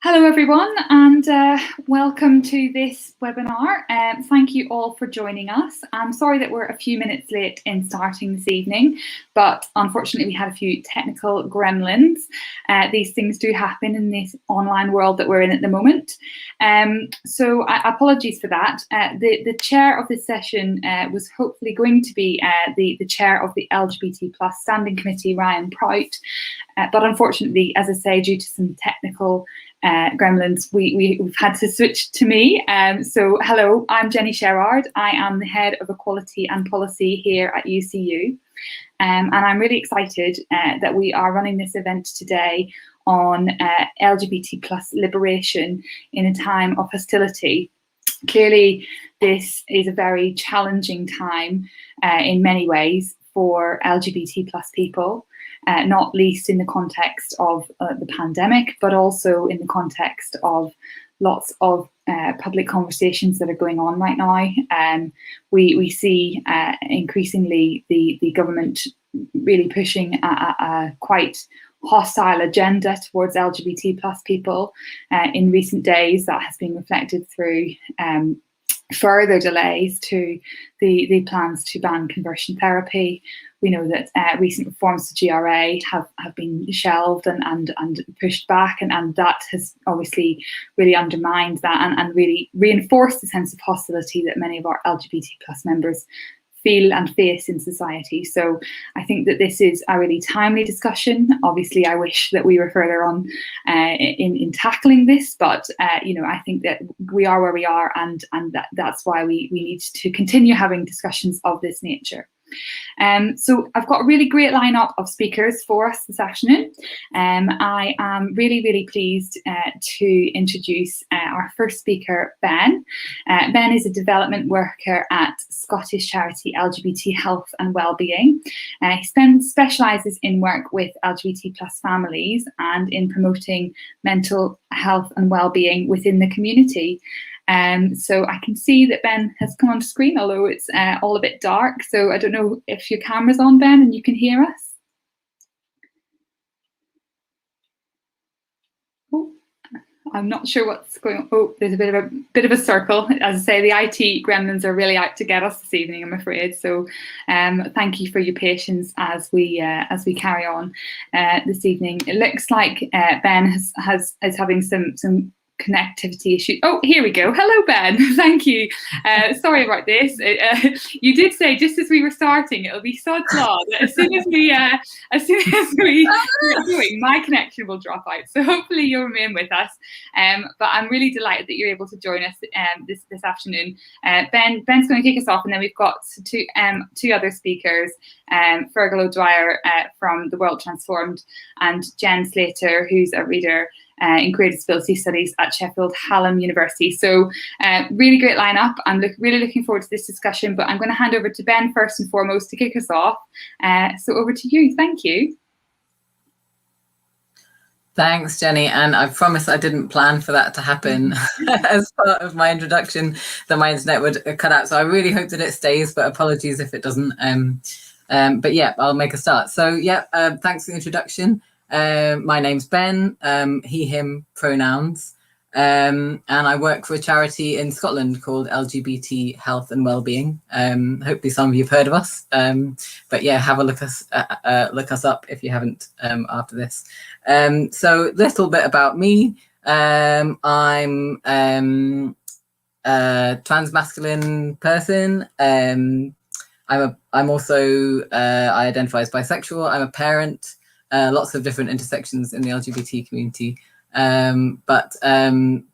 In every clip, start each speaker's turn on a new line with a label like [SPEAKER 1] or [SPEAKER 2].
[SPEAKER 1] Hello everyone, and welcome to this webinar. Thank you all for joining us. I'm sorry that we're a few minutes late in starting this evening, but unfortunately we had a few technical gremlins. These things do happen in this online world that we're in at the moment. So apologies for that. The chair of this session was hopefully going to be the chair of the LGBT plus standing committee, Ryan Prout, but unfortunately, as I say, due to some technical gremlins, we've had to switch to me. So hello, I'm Jenny Sherrard. I am the head of equality and policy here at UCU. And I'm really excited that we are running this event today on LGBT plus liberation in a time of hostility. Clearly, this is a very challenging time in many ways for LGBT plus people. Not least in the context of the pandemic, but also in the context of lots of public conversations that are going on right now. We see increasingly the government really pushing a quite hostile agenda towards LGBT plus people. In recent days, that has been reflected through further delays to the plans to ban conversion therapy. We know that recent reforms to GRA have been shelved and pushed back, and that has obviously really undermined that and really reinforced the sense of hostility that many of our LGBT plus members feel and face in society. So I think that this is a really timely discussion. Obviously, I wish that we were further on in tackling this, but I think that we are where we are, and that's why we need to continue having discussions of this nature. So I've got a really great lineup of speakers for us this afternoon. I am really pleased to introduce our first speaker, Ben. Ben is a development worker at Scottish charity LGBT Health and Wellbeing. He specialises in work with LGBT plus families and in promoting mental health and wellbeing within the community. So I can see that Ben has come on screen, although it's all a bit dark. So I don't know if your camera's on, Ben, and you can hear us. Oh, I'm not sure what's going on. Oh, there's a bit of a circle. As I say, the IT gremlins are really out to get us this evening, I'm afraid. So thank you for your patience as we carry on this evening. It looks like Ben is having some connectivity issue. Oh, here we go. Hello, Ben. Thank you. Sorry about this. You did say just as we were starting, it'll be sod's law that as soon as we get going, my connection will drop out. So hopefully you'll remain with us. But I'm really delighted that you're able to join us this afternoon. Ben's going to kick us off, and then we've got two other speakers, Fergal O'Dwyer from the World Transformed, and Jen Slater, who's a reader in queer disability studies at Sheffield Hallam University. So really great lineup. I'm really looking forward to this discussion, but I'm going to hand over to Ben first and foremost to kick us off. So over to you. Thank you.
[SPEAKER 2] Thanks, Jenny. And I promise I didn't plan for that to happen as part of my introduction, that my internet would cut out. So I really hope that it stays, but apologies if it doesn't. But yeah, I'll make a start. So yeah, thanks for the introduction. My name's Ben, he, him pronouns, and I work for a charity in Scotland called LGBT Health and Wellbeing. Hopefully some of you have heard of us, but yeah, have a look us up if you haven't after this. So a little bit about me. I'm a transmasculine person. I'm also I identify as bisexual. I'm a parent. Lots of different intersections in the LGBT community, but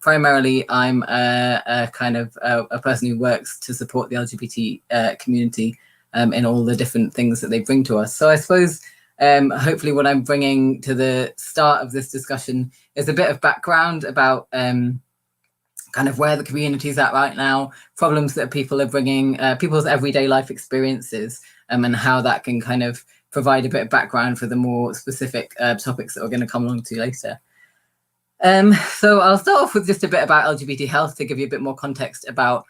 [SPEAKER 2] primarily I'm a kind of a person who works to support the LGBT community in all the different things that they bring to us. So I suppose hopefully what I'm bringing to the start of this discussion is a bit of background about kind of where the community is at right now, problems that people are bringing, people's everyday life experiences, and how that can kind of provide a bit of background for the more specific topics that we're going to come along to later. So I'll start off with just a bit about LGBT health to give you a bit more context about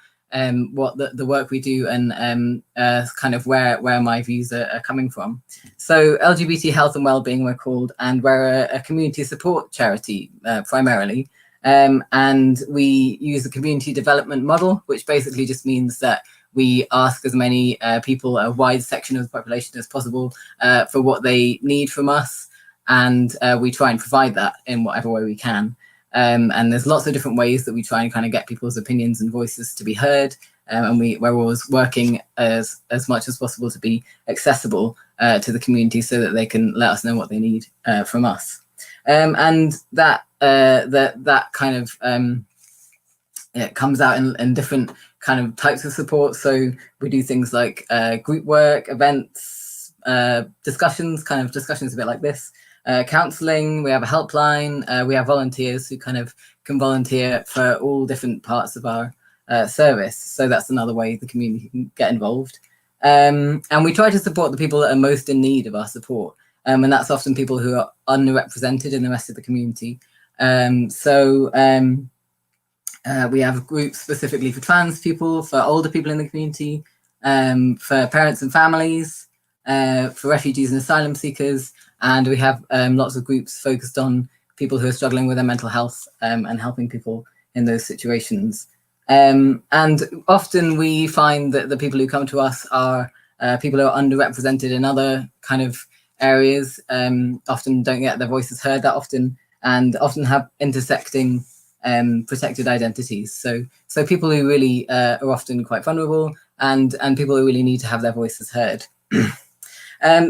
[SPEAKER 2] what the work we do and kind of where my views are coming from. So LGBT Health and Wellbeing we're called, and we're a community support charity primarily. And we use a community development model, which basically just means that we ask as many people, a wide section of the population as possible, for what they need from us. And we try and provide that in whatever way we can. And there's lots of different ways that we try and kind of get people's opinions and voices to be heard. And we're always working as much as possible to be accessible to the community so that they can let us know what they need from us. And that kind of it comes out in different kind of types of support. So we do things like group work, events, discussions a bit like this, counselling. We have a helpline. We have volunteers who kind of can volunteer for all different parts of our service. So that's another way the community can get involved. And we try to support the people that are most in need of our support. And that's often people who are underrepresented in the rest of the community. We have groups specifically for trans people, for older people in the community, for parents and families, for refugees and asylum seekers. And we have lots of groups focused on people who are struggling with their mental health and helping people in those situations. And often we find that the people who come to us are people who are underrepresented in other kind of areas, often don't get their voices heard that often, and often have intersecting protected identities. So people who really are often quite vulnerable, and people who really need to have their voices heard.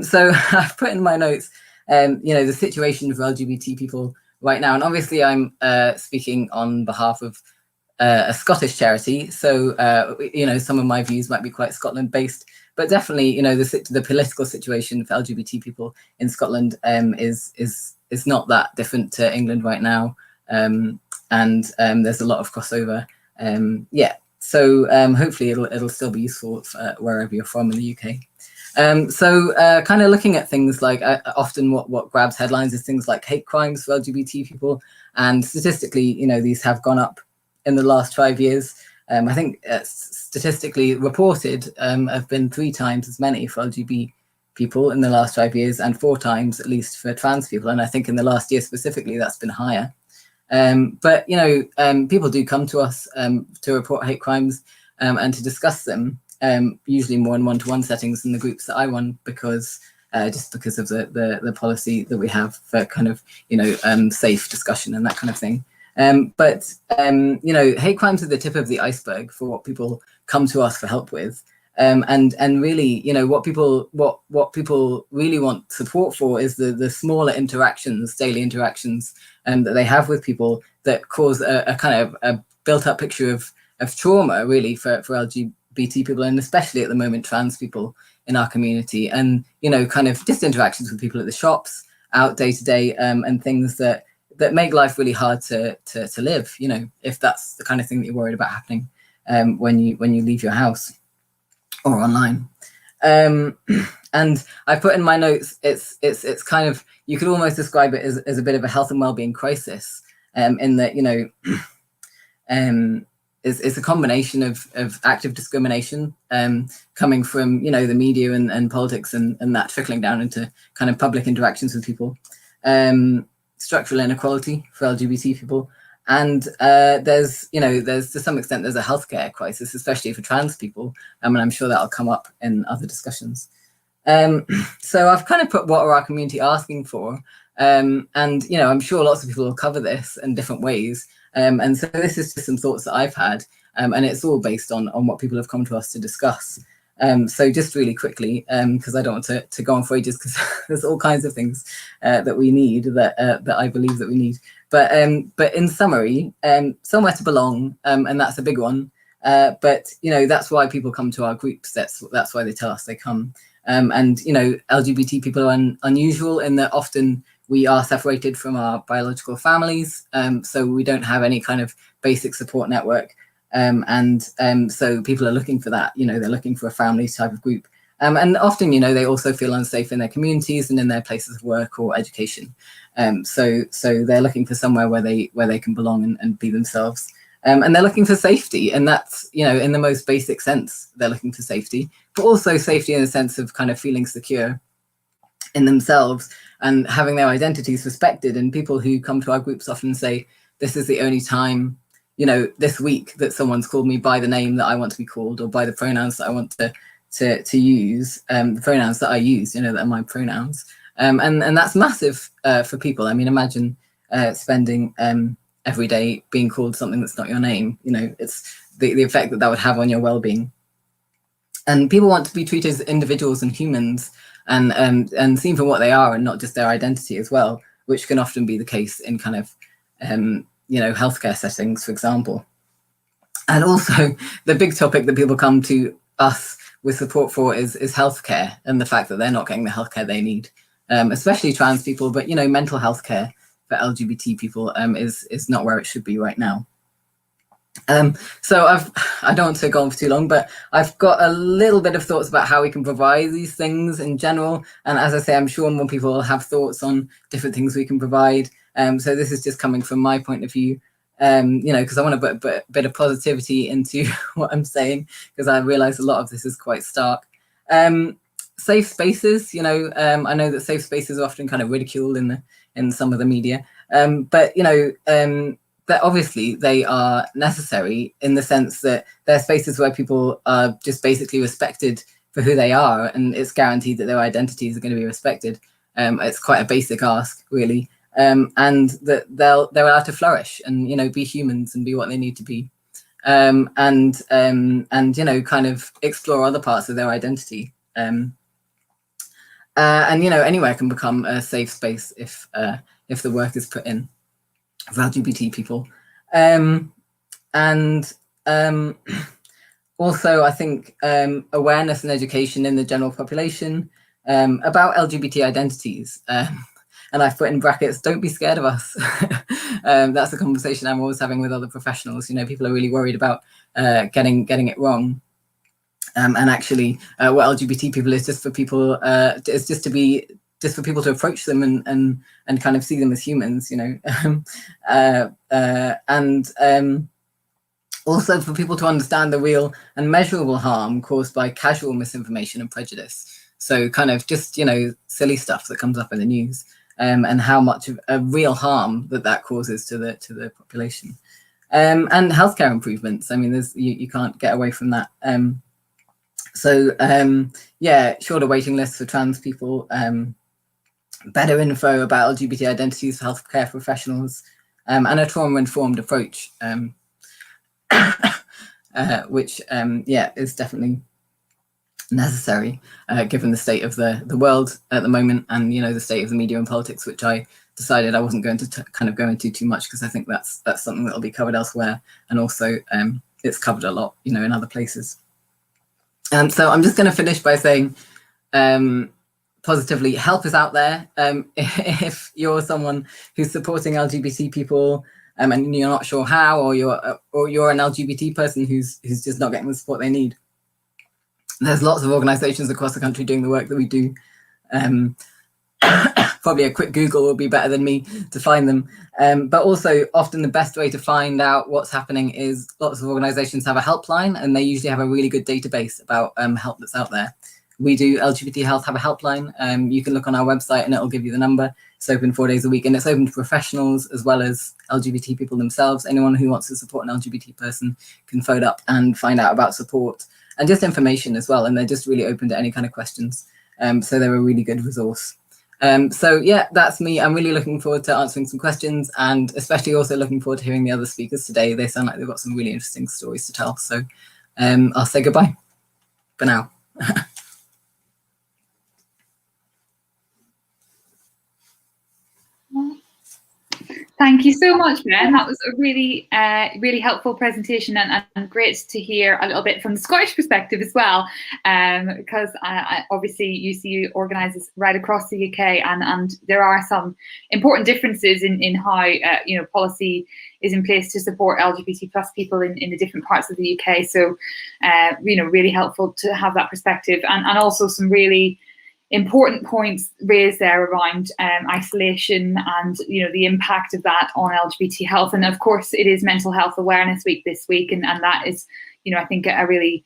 [SPEAKER 2] So I've put in my notes, the situation for LGBT people right now, and obviously I'm speaking on behalf of a Scottish charity, so some of my views might be quite Scotland based, but definitely the political situation for LGBT people in Scotland is not that different to England right now, and there's a lot of crossover. So hopefully it'll still be useful for wherever you're from in the UK. Kind of looking at things like often what grabs headlines is things like hate crimes for LGBT people, and statistically these have gone up in the last 5 years. I think statistically reported have been 3 times as many for LGBT people in the last 5 years, and 4 times at least for trans people. And I think in the last year specifically, that's been higher. But people do come to us to report hate crimes and to discuss them, usually more in one-to-one settings in the groups that I run, because just because of the policy that we have for kind of safe discussion and that kind of thing. But hate crimes are the tip of the iceberg for what people come to us for help with, and really, what people really want support for is the smaller interactions, daily interactions, that they have with people that cause a kind of a built-up picture of trauma, really, for LGBT people, and especially at the moment trans people in our community, and kind of just interactions with people at the shops, out day to day, and things that make life really hard to live, if that's the kind of thing that you're worried about happening when you leave your house or online. And I put in my notes, it's kind of, you could almost describe it as a bit of a health and wellbeing crisis, in that it's a combination of active discrimination coming from the media and politics and that trickling down into kind of public interactions with people. Structural inequality for LGBT people, and there's to some extent there's a healthcare crisis, especially for trans people, and I'm sure that'll come up in other discussions. So I've kind of put what are our community asking for, and I'm sure lots of people will cover this in different ways, and so this is just some thoughts that I've had, and it's all based on what people have come to us to discuss. So just really quickly, because I don't want to go on for ages, because there's all kinds of things that we need, that I believe that we need. But in summary, somewhere to belong, and that's a big one. But that's why people come to our groups. That's why they tell us they come. And LGBT people are unusual in that often we are separated from our biological families, so we don't have any kind of basic support network. So people are looking for that, they're looking for a family type of group. And often, they also feel unsafe in their communities and in their places of work or education. So they're looking for somewhere where they can belong and be themselves. And they're looking for safety. And that's, in the most basic sense, they're looking for safety, but also safety in the sense of kind of feeling secure in themselves and having their identities respected. And people who come to our groups often say, this is the only time, you know, this week that someone's called me by the name that I want to be called, or by the pronouns that I want to use, the pronouns that I use, you know, that are my pronouns. And that's massive for people. I mean, imagine spending every day being called something that's not your name. You know, it's the effect that would have on your well-being. And people want to be treated as individuals and humans, and seen for what they are, and not just their identity as well, which can often be the case in kind of you know, healthcare settings, for example. And also the big topic that people come to us with support for is healthcare, and the fact that they're not getting the healthcare they need, especially trans people. But, you know, mental health care for LGBT people is not where it should be right now. So I don't want to go on for too long, but I've got a little bit of thoughts about how we can provide these things in general. And as I say, I'm sure more people will have thoughts on different things we can provide. So this is just coming from my point of view, you know, because I want to put a bit of positivity into what I'm saying, because I realize a lot of this is quite stark. Safe spaces, you know, I know that safe spaces are often kind of ridiculed in some of the media, but, you know, that obviously they are necessary in the sense that they're spaces where people are just basically respected for who they are, and it's guaranteed that their identities are going to be respected. It's quite a basic ask, really, and that they're allowed to flourish and, you know, be humans and be what they need to be, and you know, kind of explore other parts of their identity. And you know, anywhere can become a safe space if the work is put in for LGBT people. Also, I think awareness and education in the general population about LGBT identities. And I've put in brackets, don't be scared of us. That's a conversation I'm always having with other professionals. You know, people are really worried about getting it wrong. And actually, what LGBT people is just for people, it's just for people to approach them and kind of see them as humans, you know, and also for people to understand the real and measurable harm caused by casual misinformation and prejudice. So kind of just, you know, silly stuff that comes up in the news, and how much of a real harm that causes to the population, and healthcare improvements. I mean, you can't get away from that. So yeah, shorter waiting lists for trans people, better info about LGBT identities for healthcare professionals, and a trauma-informed approach, which yeah, is definitely necessary given the state of the world at the moment, and, you know, the state of the media and politics, which I decided I wasn't going to kind of go into too much, because I think that's something that'll be covered elsewhere, and also it's covered a lot, you know, in other places. So I'm just going to finish by saying, positively, help is out there. If you're someone who's supporting LGBT people, and you're not sure how, or you're an LGBT person who's just not getting the support they need, there's lots of organisations across the country doing the work that we do. Probably a quick Google will be better than me to find them. But also, often the best way to find out what's happening is lots of organisations have a helpline, and they usually have a really good database about help that's out there. We do, LGBT Health have a helpline. You can look on our website and it'll give you the number. It's open 4 days a week, and it's open to professionals as well as LGBT people themselves. Anyone who wants to support an LGBT person can phone up and find out about support and just information as well. And they're just really open to any kind of questions. So they're a really good resource. So yeah, that's me. I'm really looking forward to answering some questions, and especially also looking forward to hearing the other speakers today. They sound like they've got some really interesting stories to tell. So I'll say goodbye for now.
[SPEAKER 1] Thank you so much, Ben. That was a really, really helpful presentation, and great to hear a little bit from the Scottish perspective as well, because obviously UCU organises right across the UK, and there are some important differences in how you know, policy is in place to support LGBT plus people in the different parts of the UK. So you know, really helpful to have that perspective, and also some really important points raised there around isolation and, you know, the impact of that on LGBT health. And of course, it is Mental Health Awareness Week this week, and that is, you know, I think a really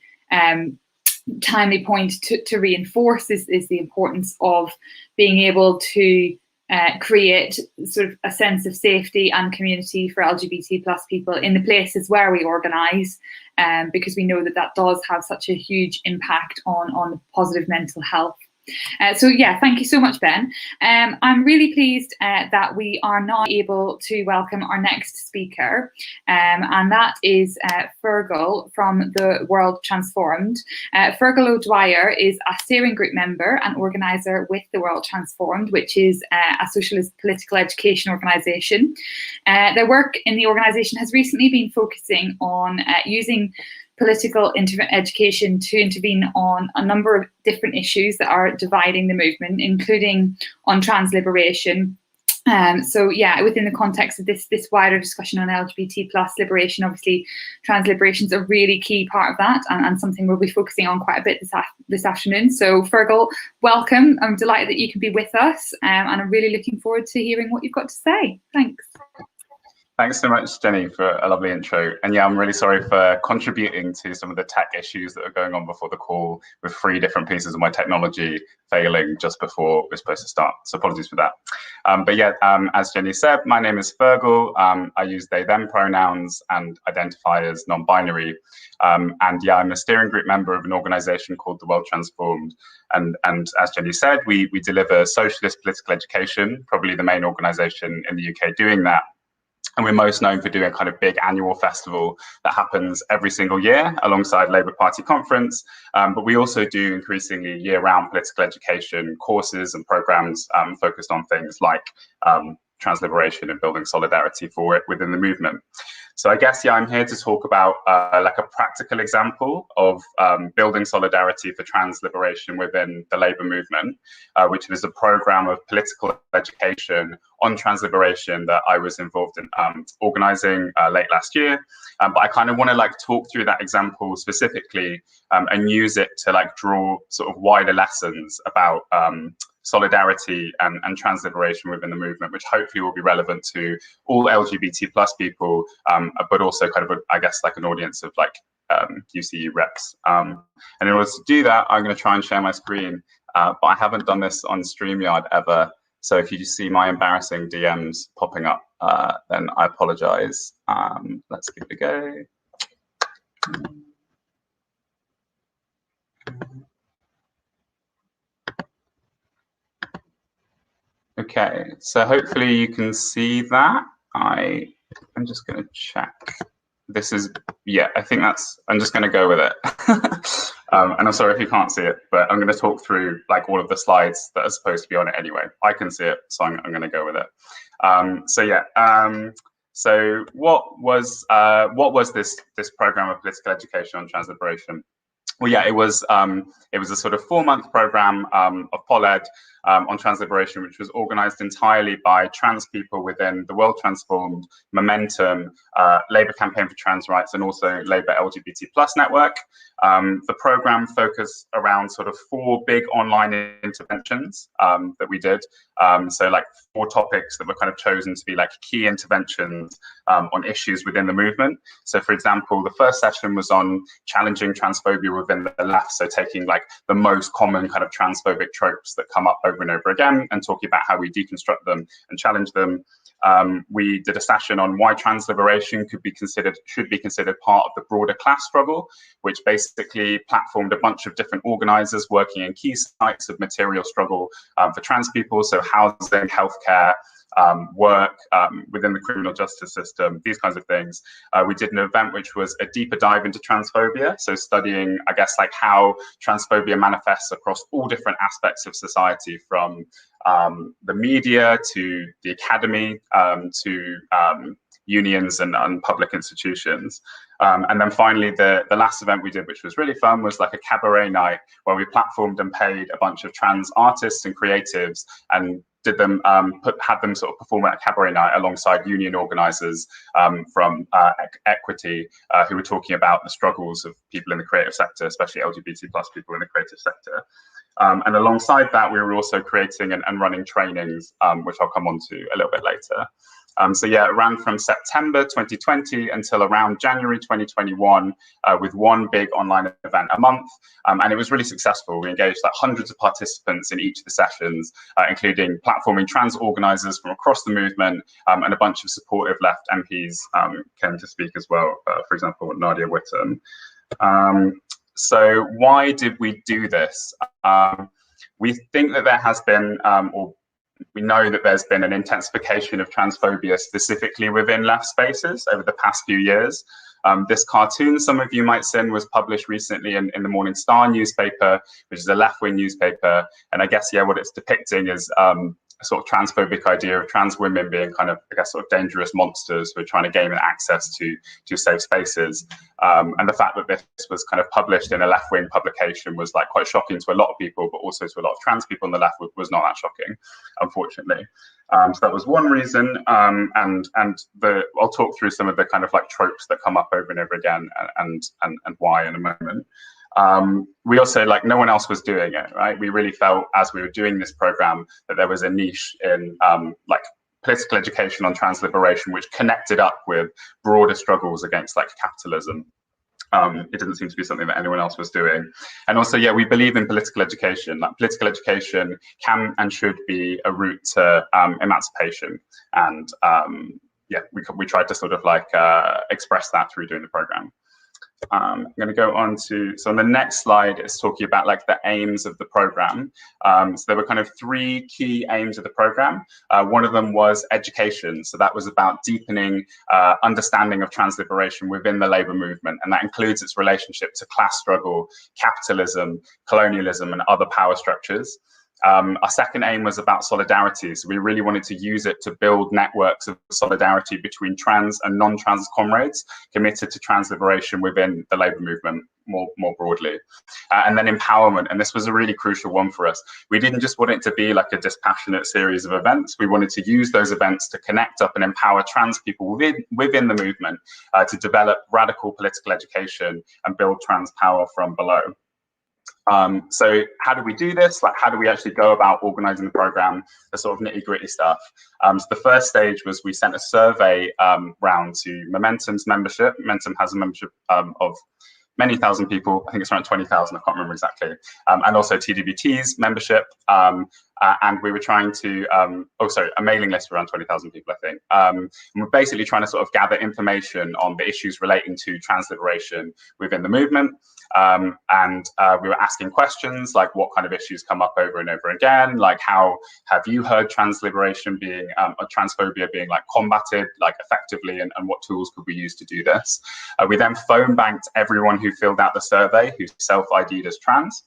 [SPEAKER 1] timely point to reinforce is the importance of being able to create sort of a sense of safety and community for LGBT plus people in the places where we organise, because we know that that does have such a huge impact on positive mental health. So yeah, thank you so much, Ben. I'm really pleased that we are now able to welcome our next speaker, and that is Fergal from the World Transformed. Fergal O'Dwyer is a steering group member and organiser with the World Transformed, which is a socialist political education organisation. Their work in the organisation has recently been focusing on using political education to intervene on a number of different issues that are dividing the movement, including on trans liberation. So yeah, within the context of this wider discussion on LGBT plus liberation, obviously trans liberation is a really key part of that, and something we'll be focusing on quite a bit this afternoon. So Fergal, welcome. I'm delighted that you can be with us, and I'm really looking forward to hearing what you've got to say. Thanks.
[SPEAKER 3] Thanks so much, Jenny, for a lovely intro. And yeah, I'm really sorry for contributing to some of the tech issues that are going on before the call, with 3 different pieces of my technology failing just before we're supposed to start. So apologies for that. But yeah, as Jenny said, my name is Fergal. I use they, them pronouns and identify as non-binary. And yeah, I'm a steering group member of an organization called the World Transformed. And as Jenny said, we deliver socialist political education, probably the main organization in the UK doing that. And we're most known for doing a kind of big annual festival that happens every single year alongside Labour Party conference. But we also do increasingly year-round political education courses and programs focused on things like trans liberation and building solidarity for it within the movement. So I guess, yeah, I'm here to talk about like a practical example of building solidarity for trans liberation within the Labour movement, which is a program of political education on trans liberation that I was involved in organising late last year. But I kind of want to like talk through that example specifically and use it to like draw sort of wider lessons about solidarity and trans liberation within the movement, which hopefully will be relevant to all LGBT plus people, but also kind of, I guess, like an audience of like UCU reps. And in order to do that, I'm going to try and share my screen, but I haven't done this on StreamYard ever. So if you just see my embarrassing DMs popping up, then I apologize. Let's give it a go. Okay, so hopefully you can see that. I'm just going to check. This is, yeah, I think that's, I'm just going to go with it. And I'm sorry if you can't see it, but I'm going to talk through like all of the slides that are supposed to be on it anyway. I can see it, so I'm going to go with it. So yeah, so what was this program of political education on trans liberation? Well, yeah, it was a sort of 4-month program of PolEd on trans liberation, which was organised entirely by trans people within the World Transformed, Momentum, Labour Campaign for Trans Rights, and also Labour LGBT Plus network. The programme focused around sort of 4 big online interventions that we did. So like 4 topics that were kind of chosen to be like key interventions on issues within the movement. So for example, the first session was on challenging transphobia within the left. So taking like the most common kind of transphobic tropes that come up over and over again and talking about how we deconstruct them and challenge them. We did a session on why trans liberation should be considered part of the broader class struggle, which basically platformed a bunch of different organisers working in key sites of material struggle for trans people, so housing, healthcare, work within the criminal justice system, these kinds of things. We did an event which was a deeper dive into transphobia, so studying, I guess, like how transphobia manifests across all different aspects of society, from the media to the academy to unions and public institutions. And then finally, the last event we did, which was really fun, was like a cabaret night where we platformed and paid a bunch of trans artists and creatives and did them had them sort of perform at a cabaret night alongside union organisers from Equity, who were talking about the struggles of people in the creative sector, especially LGBT plus people in the creative sector. And alongside that, we were also creating and running trainings, which I'll come on to a little bit later. So yeah, it ran from September 2020 until around January 2021, with one big online event a month. And it was really successful. We engaged like hundreds of participants in each of the sessions, including platforming trans organisers from across the movement, and a bunch of supportive left MPs came to speak as well, for example, Nadia Whittam. So why did we do this? We think that there has been, or we know that there's been an intensification of transphobia specifically within left spaces over the past few years. This cartoon, some of you might have seen, was published recently in the Morning Star newspaper, which is a left-wing newspaper. And I guess, yeah, what it's depicting is a sort of transphobic idea of trans women being kind of, I guess, sort of dangerous monsters who are trying to gain access to safe spaces. And the fact that this was kind of published in a left-wing publication was like quite shocking to a lot of people, but also to a lot of trans people on the left was not that shocking, unfortunately. So that was one reason, and I'll talk through some of the kind of like tropes that come up over and over again, and why in a moment. We also, like, no one else was doing it, right? We really felt as we were doing this program that there was a niche in like political education on trans liberation, which connected up with broader struggles against like capitalism. It doesn't seem to be something that anyone else was doing. And also, yeah, we believe in political education. Like, political education can and should be a route to emancipation. And yeah, we tried to sort of like express that through doing the program. I'm going to go on to, so on the next slide, it's talking about like the aims of the program. So there were kind of three key aims of the program. One of them was education. So that was about deepening understanding of trans liberation within the labor movement. And that includes its relationship to class struggle, capitalism, colonialism, and other power structures. Our second aim was about solidarity. So we really wanted to use it to build networks of solidarity between trans and non-trans comrades committed to trans liberation within the labour movement more broadly. And then empowerment, and this was a really crucial one for us. We didn't just want it to be like a dispassionate series of events. We wanted to use those events to connect up and empower trans people within the movement to develop radical political education and build trans power from below. So how do we do this? Like, how do we actually go about organizing the program, the sort of nitty-gritty stuff? So the first stage was we sent a survey round to Momentum's membership. Momentum has a membership of many thousand people. I think it's around 20,000, I can't remember exactly. And also TDBT's membership. And we were trying to, a mailing list of around 20,000 people, I think. And we're basically trying to sort of gather information on the issues relating to trans liberation within the movement. And we were asking questions like, what kind of issues come up over and over again? Like, how have you heard trans liberation being, or transphobia being like combated like effectively, and what tools could we use to do this? We then phone banked everyone who filled out the survey who self-ID'd as trans.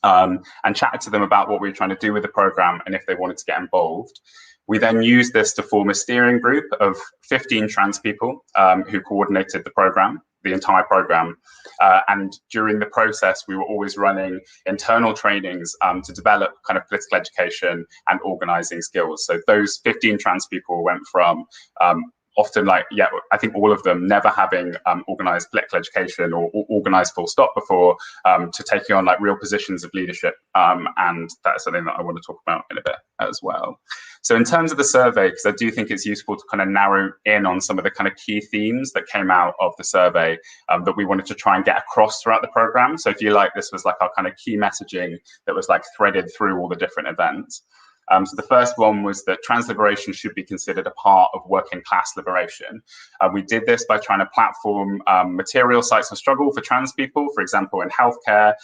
[SPEAKER 3] And chatted to them about what we were trying to do with the program and if they wanted to get involved. We then used this to form a steering group of 15 trans people who coordinated the program, the entire program. And during the process, we were always running internal trainings to develop kind of political education and organizing skills. So those 15 trans people went from often, like, yeah, I think all of them never having organized political education or organized full stop before, to taking on like real positions of leadership. And that's something that I want to talk about in a bit as well. So in terms of the survey, because I do think it's useful to kind of narrow in on some of the kind of key themes that came out of the survey that we wanted to try and get across throughout the program. So if you like, this was like our kind of key messaging that was like threaded through all the different events. So the first one was that trans liberation should be considered a part of working class liberation. We did this by trying to platform material sites of struggle for trans people, for example, in healthcare,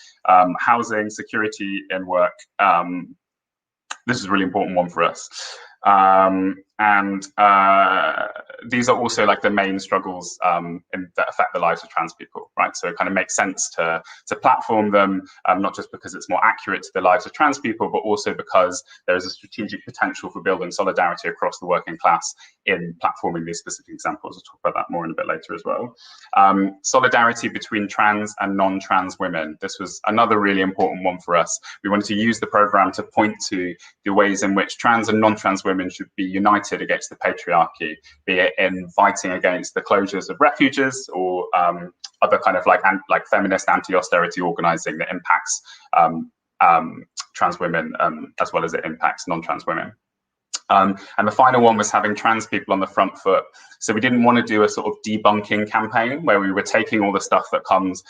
[SPEAKER 3] housing, security in work. This is a really important one for us. These are also like the main struggles that affect the lives of trans people, right? So it kind of makes sense to platform them, not just because it's more accurate to the lives of trans people, but also because there is a strategic potential for building solidarity across the working class in platforming these specific examples. I'll talk about that more in a bit later as well. Solidarity between trans and non-trans women. This was another really important one for us. We wanted to use the program to point to the ways in which trans and non-trans women should be united against the patriarchy, be it in fighting against the closures of refuges or other kind of like feminist anti-austerity organizing that impacts trans women as well as it impacts non-trans women. And the final one was having trans people on the front foot. So we didn't want to do a sort of debunking campaign where we were taking all the stuff that comes,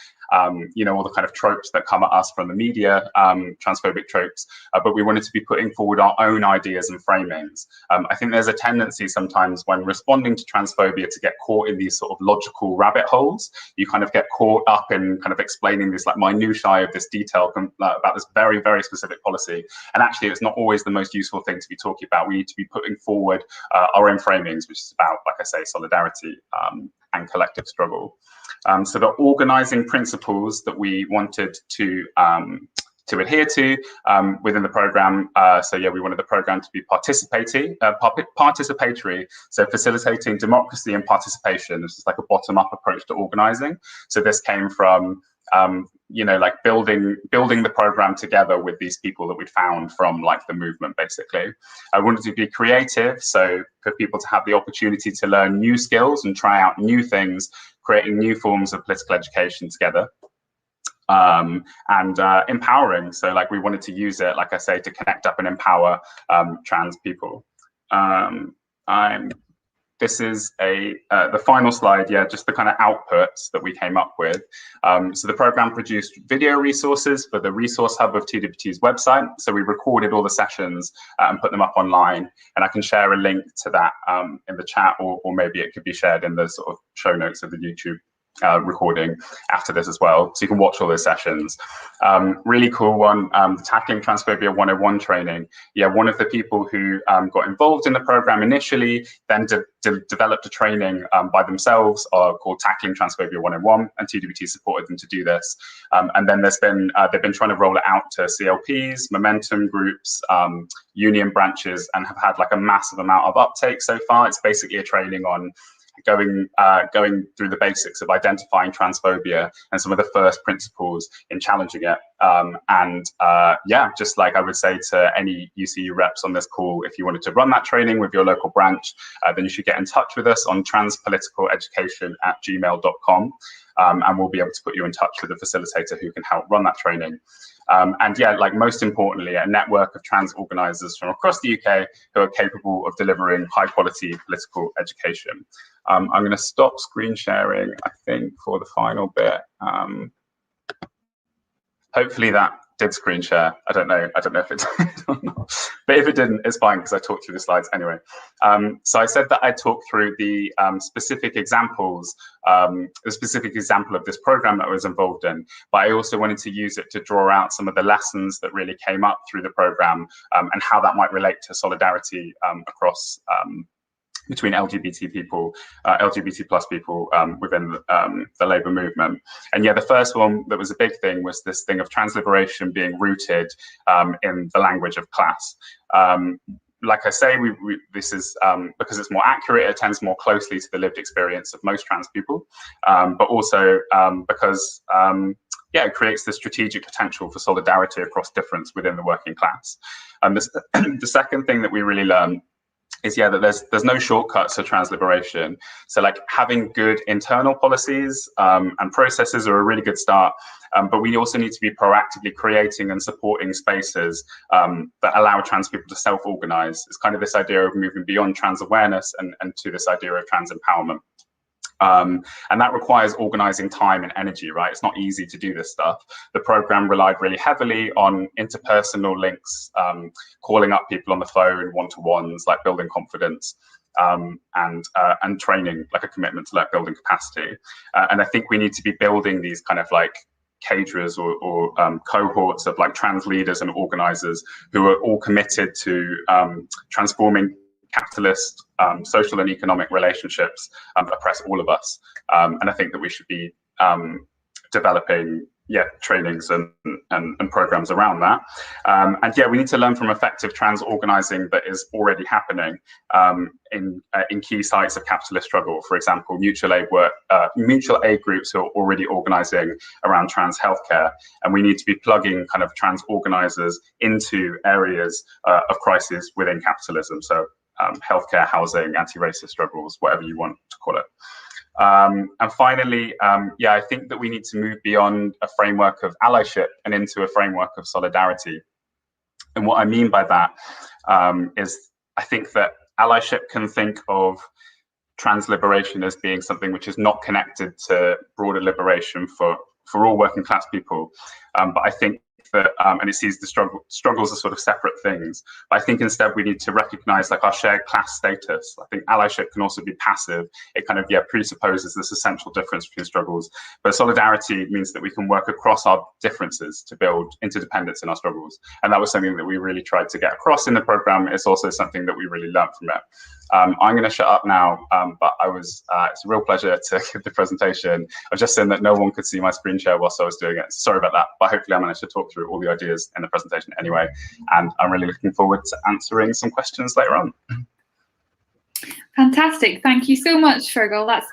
[SPEAKER 3] you know, all the kind of tropes that come at us from the media, transphobic tropes, but we wanted to be putting forward our own ideas and framings. I think there's a tendency sometimes when responding to transphobia to get caught in these sort of logical rabbit holes. You kind of get caught up in kind of explaining this like minutiae of this detail about this very, very specific policy. And actually, it's not always the most useful thing to be talking about. We need to be putting forward our own framings, which is about, like I say, solidarity and collective struggle. So the organizing principles that we wanted to adhere to within the program. So yeah, we wanted the program to be participatory, so facilitating democracy and participation. This is like a bottom-up approach to organizing. So this came from you know, like building the program together with these people that we'd found from like the movement, basically. I wanted to be creative, so for people to have the opportunity to learn new skills and try out new things, creating new forms of political education together. And empowering, so like we wanted to use it, like I say, to connect up and empower trans people. This is the final slide, yeah, just the kind of outputs that we came up with. So the program produced video resources for the resource hub of TWT's website. So we recorded all the sessions and put them up online, and I can share a link to that in the chat, or maybe it could be shared in the sort of show notes of the YouTube recording after this as well, so you can watch all those sessions. Really cool one, the Tackling Transphobia 101 training. Yeah, one of the people who got involved in the program initially then developed a training by themselves called Tackling Transphobia 101, and TWT supported them to do this. And then there's been they've been trying to roll it out to CLPs, momentum groups, union branches, and have had like a massive amount of uptake so far. It's basically a training on going through the basics of identifying transphobia and some of the first principles in challenging it. Yeah, just like I would say to any UCU reps on this call, if you wanted to run that training with your local branch, then you should get in touch with us on transpoliticaleducation@gmail.com, and we'll be able to put you in touch with a facilitator who can help run that training. And yeah, like most importantly, a network of trans organisers from across the UK who are capable of delivering high quality political education. I'm going to stop screen sharing, I think, for the final bit. Hopefully that did screen share. I don't know if it did or not. But if it didn't, it's fine because I talked through the slides anyway. So I said that I talked through the specific examples, the specific example of this program that I was involved in, but I also wanted to use it to draw out some of the lessons that really came up through the program, and how that might relate to solidarity across between LGBT people, LGBT plus people within the labour movement. And yeah, the first one that was a big thing was this thing of trans liberation being rooted in the language of class. Like I say, this is because it's more accurate, it attends more closely to the lived experience of most trans people, but also because yeah, it creates the strategic potential for solidarity across difference within the working class. The second thing that we really learned is, yeah, that there's no shortcuts to trans liberation. So like having good internal policies and processes are a really good start, but we also need to be proactively creating and supporting spaces that allow trans people to self-organize. It's kind of this idea of moving beyond trans awareness and to this idea of trans empowerment. And that requires organizing time and energy, right? It's not easy to do this stuff. The program relied really heavily on interpersonal links, calling up people on the phone, one-to-ones, like building confidence, and training, like a commitment to like building capacity. And I think we need to be building these kind of like caterers or cohorts of like trans leaders and organizers who are all committed to transforming capitalist social and economic relationships oppress all of us, and I think that we should be developing trainings and programs around that, and yeah, we need to learn from effective trans organizing that is already happening in key sites of capitalist struggle. For example, mutual aid groups who are already organizing around trans healthcare, and we need to be plugging kind of trans organizers into areas of crisis within capitalism. So healthcare, housing, anti-racist struggles, whatever you want to call it. And finally, I think that we need to move beyond a framework of allyship and into a framework of solidarity. And what I mean by that is I think that allyship can think of trans liberation as being something which is not connected to broader liberation for all working class people. But I think that, and it sees the struggles as sort of separate things. But I think instead we need to recognize like our shared class status. I think allyship can also be passive. It kind of, presupposes this essential difference between struggles. But solidarity means that we can work across our differences to build interdependence in our struggles. And that was something that we really tried to get across in the program. It's also something that we really learned from it. I'm going to shut up now, but it's a real pleasure to give the presentation. I've just seen that no one could see my screen share whilst I was doing it. Sorry about that, but hopefully I managed to talk through all the ideas in the presentation anyway. And I'm really looking forward to answering some questions later on.
[SPEAKER 1] Fantastic. Thank you so much, Fergal. That's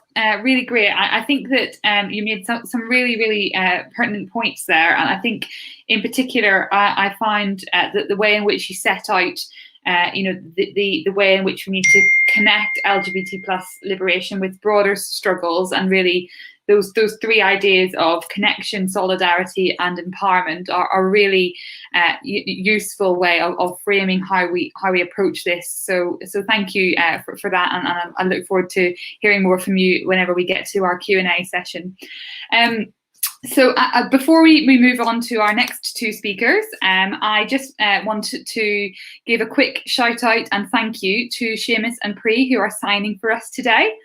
[SPEAKER 1] really great. I think that you made some really, really pertinent points there. And I think in particular, I find that the way in which you set out the way in which we need to connect LGBT plus liberation with broader struggles, and really those three ideas of connection, solidarity, and empowerment are really useful way of framing how we approach this. So thank you for that, and I look forward to hearing more from you whenever we get to our Q&A session. So before we move on to our next two speakers, I just wanted to give a quick shout out and thank you to Seamus and Pri, who are signing for us today,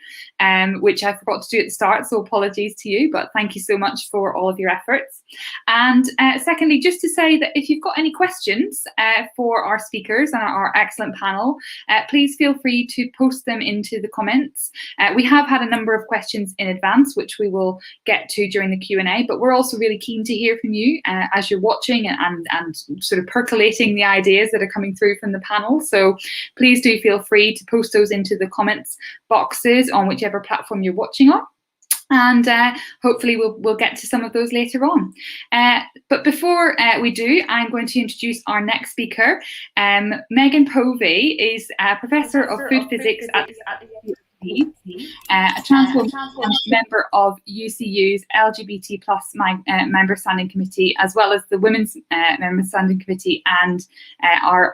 [SPEAKER 1] which I forgot to do at the start, so apologies to you, but thank you so much for all of your efforts. And secondly, just to say that if you've got any questions for our speakers and our excellent panel, please feel free to post them into the comments. We have had a number of questions in advance, which we will get to during the Q&A, but we're also really keen to hear from you as you're watching and sort of percolating the ideas that are coming through from the panel. So please do feel free to post those into the comments boxes on whichever platform you're watching on. And hopefully we'll get to some of those later on. But before we do, I'm going to introduce our next speaker. Megan Povey is a professor of food physics at Leeds, a transphobic member of UCU's LGBT plus member standing committee, as well as the women's member standing committee, and our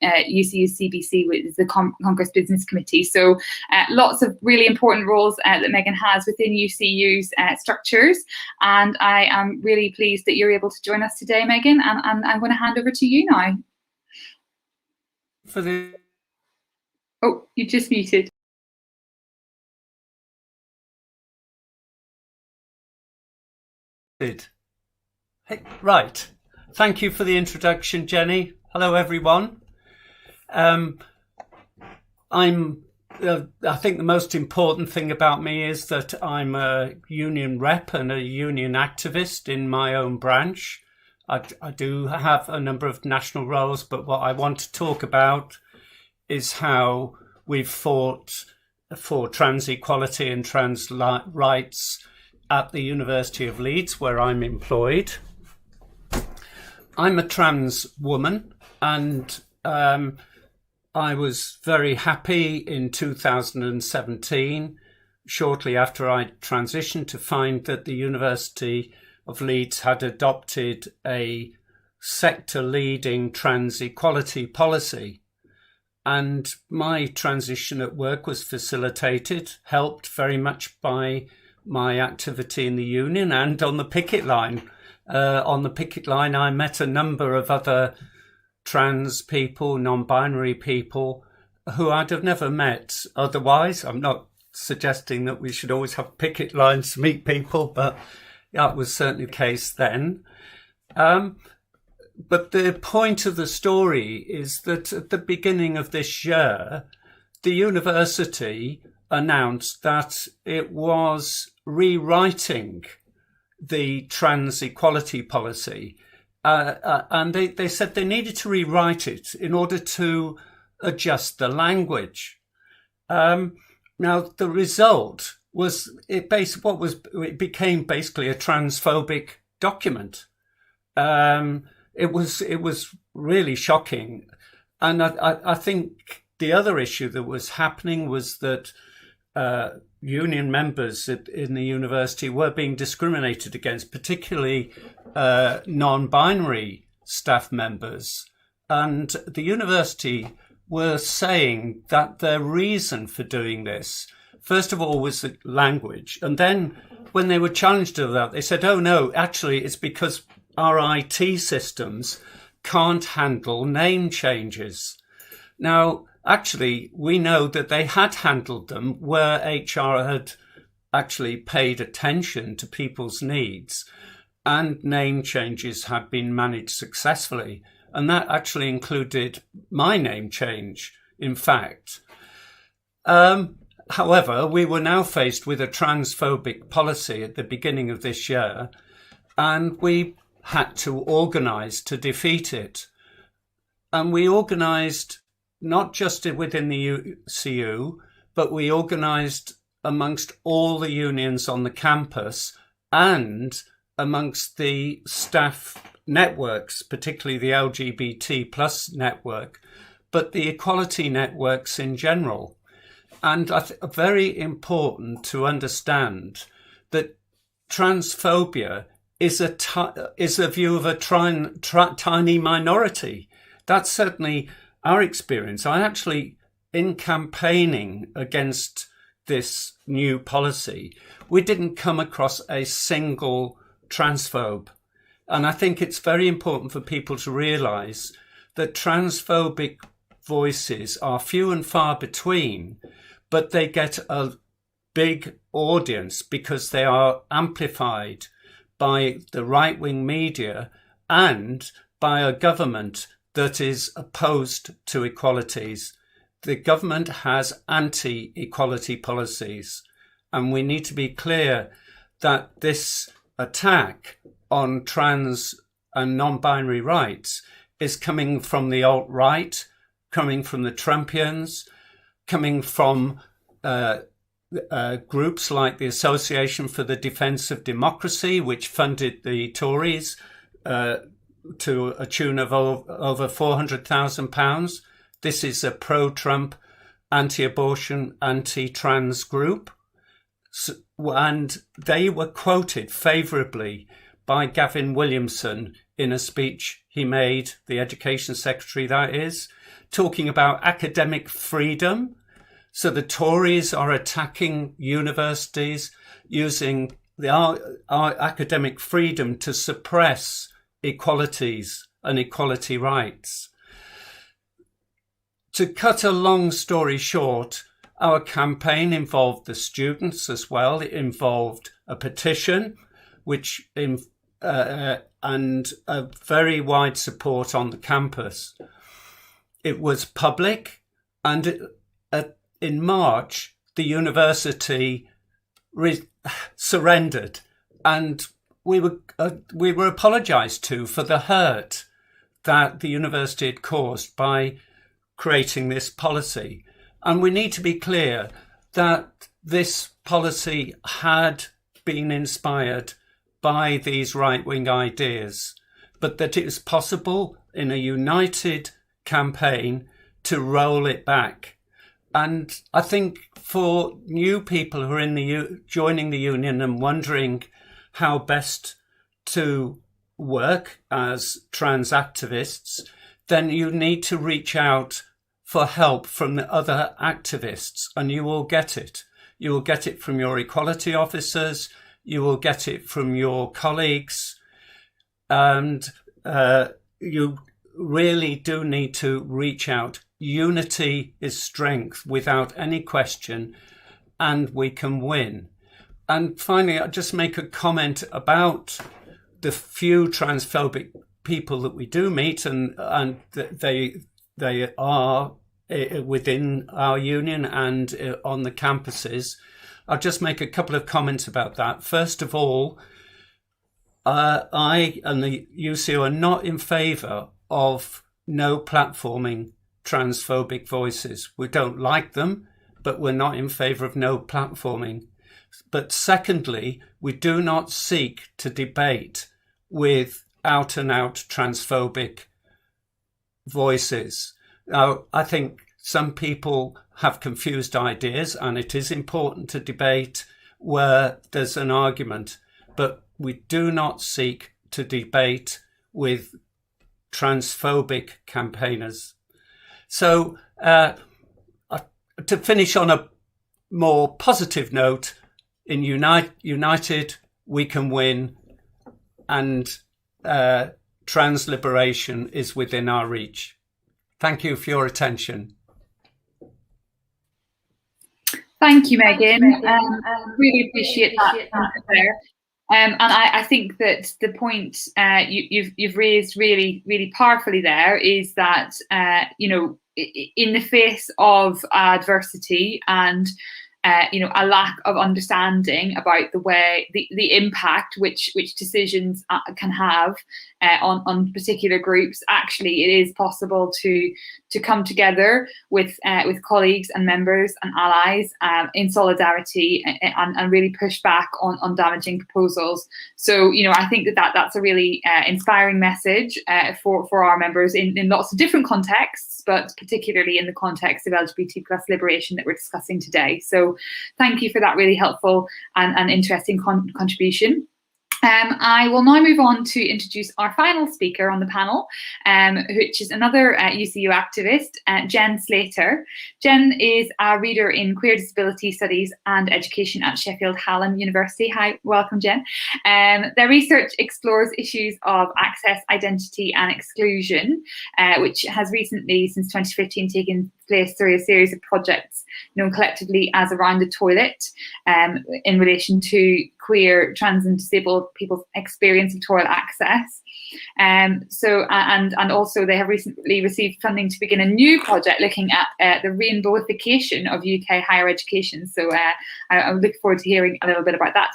[SPEAKER 1] UCU CBC, which is the Congress Business Committee. So lots of really important roles that Megan has within UCU's structures, and I am really pleased that you're able to join us today, Megan, and I'm going to hand over to you now. Oh, you just muted.
[SPEAKER 4] Hey, right. Thank you for the introduction, Jenny. Hello, everyone. I think the most important thing about me is that I'm a union rep and a union activist in my own branch. I do have a number of national roles, but what I want to talk about is how we've fought for trans equality and trans rights at the University of Leeds, where I'm employed. I'm a trans woman, and I was very happy in 2017, shortly after I transitioned, to find that the University of Leeds had adopted a sector-leading trans equality policy. And my transition at work was facilitated, helped very much by my activity in the union and on the picket line. On the picket line, I met a number of other trans people, non-binary people, who I'd have never met otherwise. I'm not suggesting that we should always have picket lines to meet people, but that was certainly the case then. But the point of the story is that at the beginning of this year, the university announced that it was rewriting the trans equality policy. And they said they needed to rewrite it in order to adjust the language. Now, the result was it became basically a transphobic document. It was really shocking. And I think the other issue that was happening was that union members in the university were being discriminated against, particularly non-binary staff members. And the university were saying that their reason for doing this, first of all, was the language. And then when they were challenged of that, they said, oh, no, actually, it's because our IT systems can't handle name changes. Now, actually, we know that they had handled them where HR had actually paid attention to people's needs, and name changes had been managed successfully. And that actually included my name change, in fact. However, we were now faced with a transphobic policy at the beginning of this year, and we had to organise to defeat it. And we organised not just within the UCU, but we organised amongst all the unions on the campus and amongst the staff networks, particularly the LGBT plus network, but the equality networks in general. And very important to understand that transphobia is a view of a tiny minority. That's certainly our experience. I actually, in campaigning against this new policy, we didn't come across a single transphobe. And I think it's very important for people to realise that transphobic voices are few and far between, but they get a big audience because they are amplified by the right-wing media and by a government that is opposed to equalities. The government has anti-equality policies, and we need to be clear that this attack on trans and non-binary rights is coming from the alt-right, coming from the Trumpians, coming from groups like the Association for the Defence of Democracy, which funded the Tories to a tune of over £400,000. This is a pro-Trump, anti-abortion, anti-trans group. And they were quoted favourably by Gavin Williamson in a speech he made, the Education Secretary that is, talking about academic freedom. So the Tories are attacking universities, using our academic freedom to suppress equalities and equality rights. To cut a long story short, our campaign involved the students as well. It involved a petition, which and a very wide support on the campus. It was public, and in March, the university surrendered, and we were apologised to for the hurt that the university had caused by creating this policy. And we need to be clear that this policy had been inspired by these right-wing ideas, but that it was possible in a united campaign to roll it back. And I think for new people who are joining the union and wondering how best to work as trans activists, then you need to reach out for help from the other activists, and you will get it. You will get it from your equality officers, you will get it from your colleagues, and you really do need to reach out. Unity is strength without any question, and we can win. And finally, I'll just make a comment about the few transphobic people that we do meet, and they are within our union and on the campuses. I'll just make a couple of comments about that. First of all, I and the UCO are not in favour of no platforming transphobic voices. We don't like them, but we're not in favour of no platforming. But secondly, we do not seek to debate with out-and-out transphobic voices. Now, I think some people have confused ideas, and it is important to debate where there's an argument, but we do not seek to debate with transphobic campaigners. So To finish on a more positive note, in United we can win, and trans liberation is within our reach. Thank you for your attention.
[SPEAKER 1] Thank you, Megan. Really appreciate that there. And I think that the point you've raised really, really powerfully there is that, you know, in the face of adversity and you know, a lack of understanding about the way the impact which decisions can have on particular groups, actually it is possible to come together with colleagues and members and allies in solidarity and really push back on damaging proposals. So, you know, I think that's a really inspiring message for our members in lots of different contexts, but particularly in the context of LGBT+ liberation that we're discussing today. So thank you for that really helpful and interesting contribution. I will now move on to introduce our final speaker on the panel, which is another UCU activist, Jen Slater. Jen is a reader in queer disability studies and education at Sheffield Hallam University. Hi, welcome, Jen. Their research explores issues of access, identity and exclusion, which has recently, since 2015, taken place through a series of projects known collectively as Around the Toilet, in relation to queer, trans and disabled people's experience of toilet access. And also they have recently received funding to begin a new project looking at the rainbowification of UK higher education. So I look forward to hearing a little bit about that.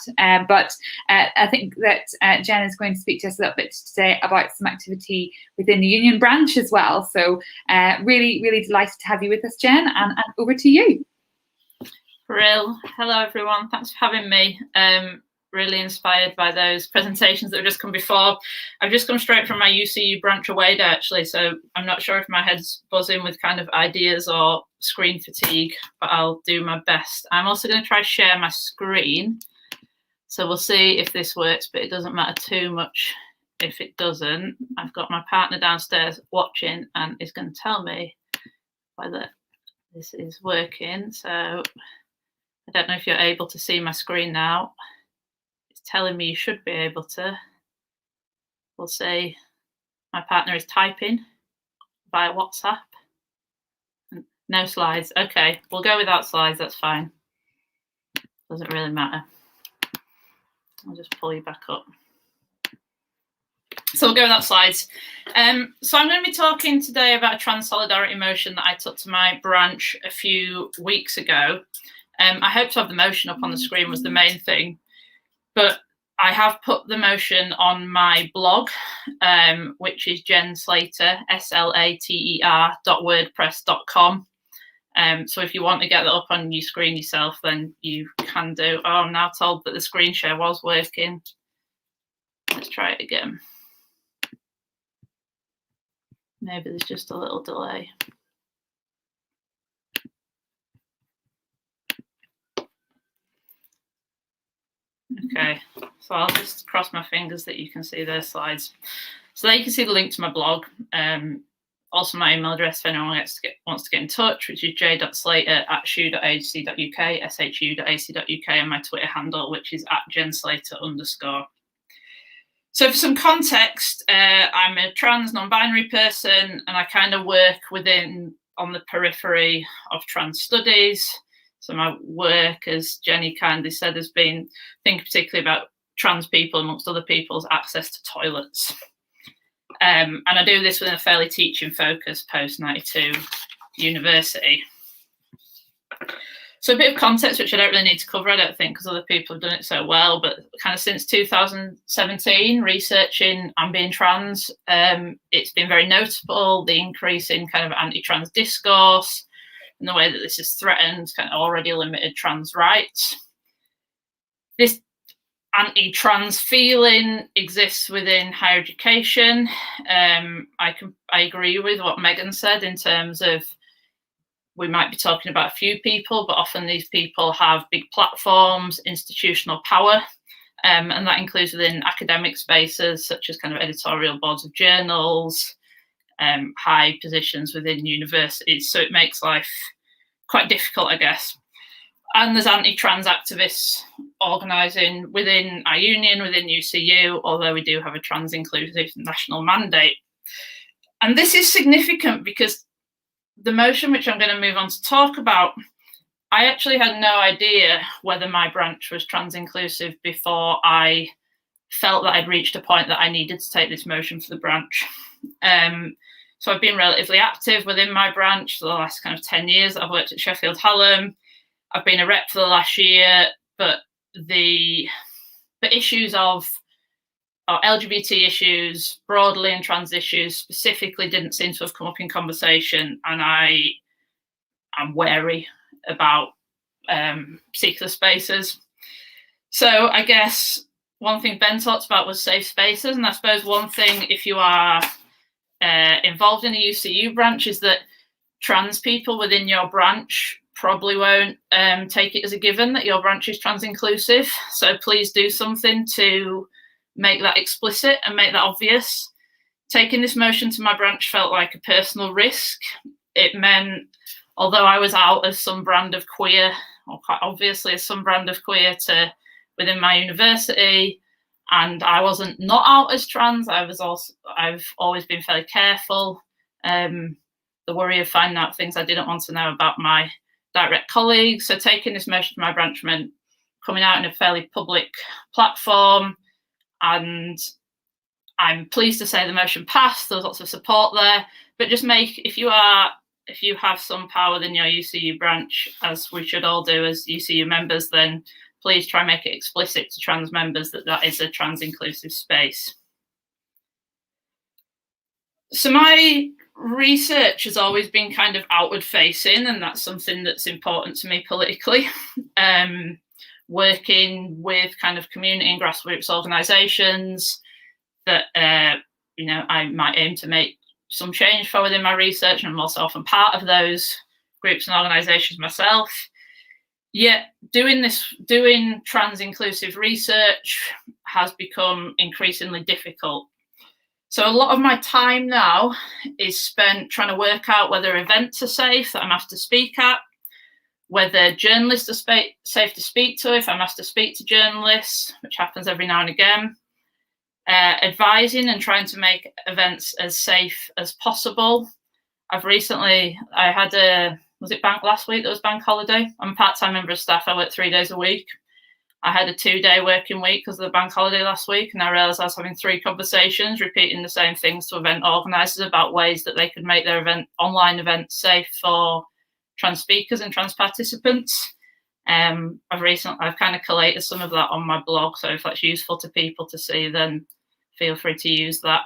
[SPEAKER 1] But I think that Jen is going to speak to us a little bit today about some activity within the union branch as well. So really, really delighted to have you with us, Jen, and over to you.
[SPEAKER 5] Brill. Hello, everyone. Thanks for having me. Really inspired by those presentations that have just come before. I've just come straight from my UCU branch away day, actually, so I'm not sure if my head's buzzing with kind of ideas or screen fatigue, but I'll do my best. I'm also going to try share my screen, so we'll see if this works, but it doesn't matter too much if it doesn't. I've got my partner downstairs watching and is going to tell me whether this is working. So I don't know if you're able to see my screen now. It's telling me you should be able to. We'll see. My partner is typing via WhatsApp. No slides. Okay, we'll go without slides. That's fine. Doesn't really matter. I'll just pull you back up. So we'll go without slides. So I'm going to be talking today about a trans solidarity motion that I took to my branch a few weeks ago. I hope to have the motion up on the screen was the main thing, but I have put the motion on my blog, which is Jen Slater, slater.wordpress.com. So if you want to get that up on your screen yourself, then you can do. Oh, I'm now told that the screen share was working. Let's try it again. Maybe there's just a little delay. Okay, so I'll just cross my fingers that you can see their slides. So there you can see the link to my blog. Also my email address if anyone wants to get in touch, which is j.slater@shu.ac.uk, shu.ac.uk, and my Twitter handle, which is @jenslater_. So for some context, I'm a trans non-binary person, and I kind of work on the periphery of trans studies. So my work, as Jenny kindly said, has been thinking particularly about trans people, amongst other people's access to toilets. And I do this within a fairly teaching focus post-92 university. So a bit of context, which I don't really need to cover, I don't think, because other people have done it so well, but kind of since 2017, researching and being trans, it's been very notable, the increase in kind of anti-trans discourse, and the way that this has threatened kind of already limited trans rights. This anti-trans feeling exists within higher education. I agree with what Megan said in terms of we might be talking about a few people, but often these people have big platforms, institutional power, and that includes within academic spaces such as kind of editorial boards of journals, high positions within universities. So it makes life quite difficult, I guess. And there's anti-trans activists organising within our union, within UCU, although we do have a trans inclusive national mandate. And this is significant because the motion, which I'm going to move on to talk about, I actually had no idea whether my branch was trans inclusive before I felt that I'd reached a point that I needed to take this motion for the branch. So I've been relatively active within my branch for the last kind of 10 years that I've worked at Sheffield Hallam. I've been a rep for the last year, but the issues of LGBT issues broadly and trans issues specifically didn't seem to have come up in conversation, and I'm wary about particular spaces. So I guess one thing Ben talked about was safe spaces, and I suppose one thing, if you are involved in a UCU branch, is that trans people within your branch probably won't take it as a given that your branch is trans inclusive. So please do something to make that explicit and make that obvious. Taking this motion to my branch felt like a personal risk. It meant, although I was out as some brand of queer, or quite obviously as some brand of queer to within my university, and I wasn't not out as trans, I've always been fairly careful. The worry of finding out things I didn't want to know about my direct colleagues. So taking this motion to my branch meant coming out in a fairly public platform, and I'm pleased to say the motion passed. There was lots of support there, but just if you have some power within your UCU branch, as we should all do as UCU members, then please try and make it explicit to trans members that that is a trans inclusive space. So my research has always been kind of outward facing, and that's something that's important to me politically. Working with kind of community and grassroots organisations that I might aim to make some change for within my research, and I'm also often part of those groups and organisations myself. Yet doing trans inclusive research has become increasingly difficult. So a lot of my time now is spent trying to work out whether events are safe that I'm asked to speak at, whether journalists are safe to speak to if I'm asked to speak to journalists, which happens every now and again, advising and trying to make events as safe as possible. Was it bank last week? There was bank holiday. I'm a part-time member of staff. I work 3 days a week. I had a 2-day working week because of the bank holiday last week, and I realised I was having 3 conversations repeating the same things to event organisers about ways that they could make their online events safe for trans speakers and trans participants. I've kind of collated some of that on my blog, so if that's useful to people to see, then feel free to use that.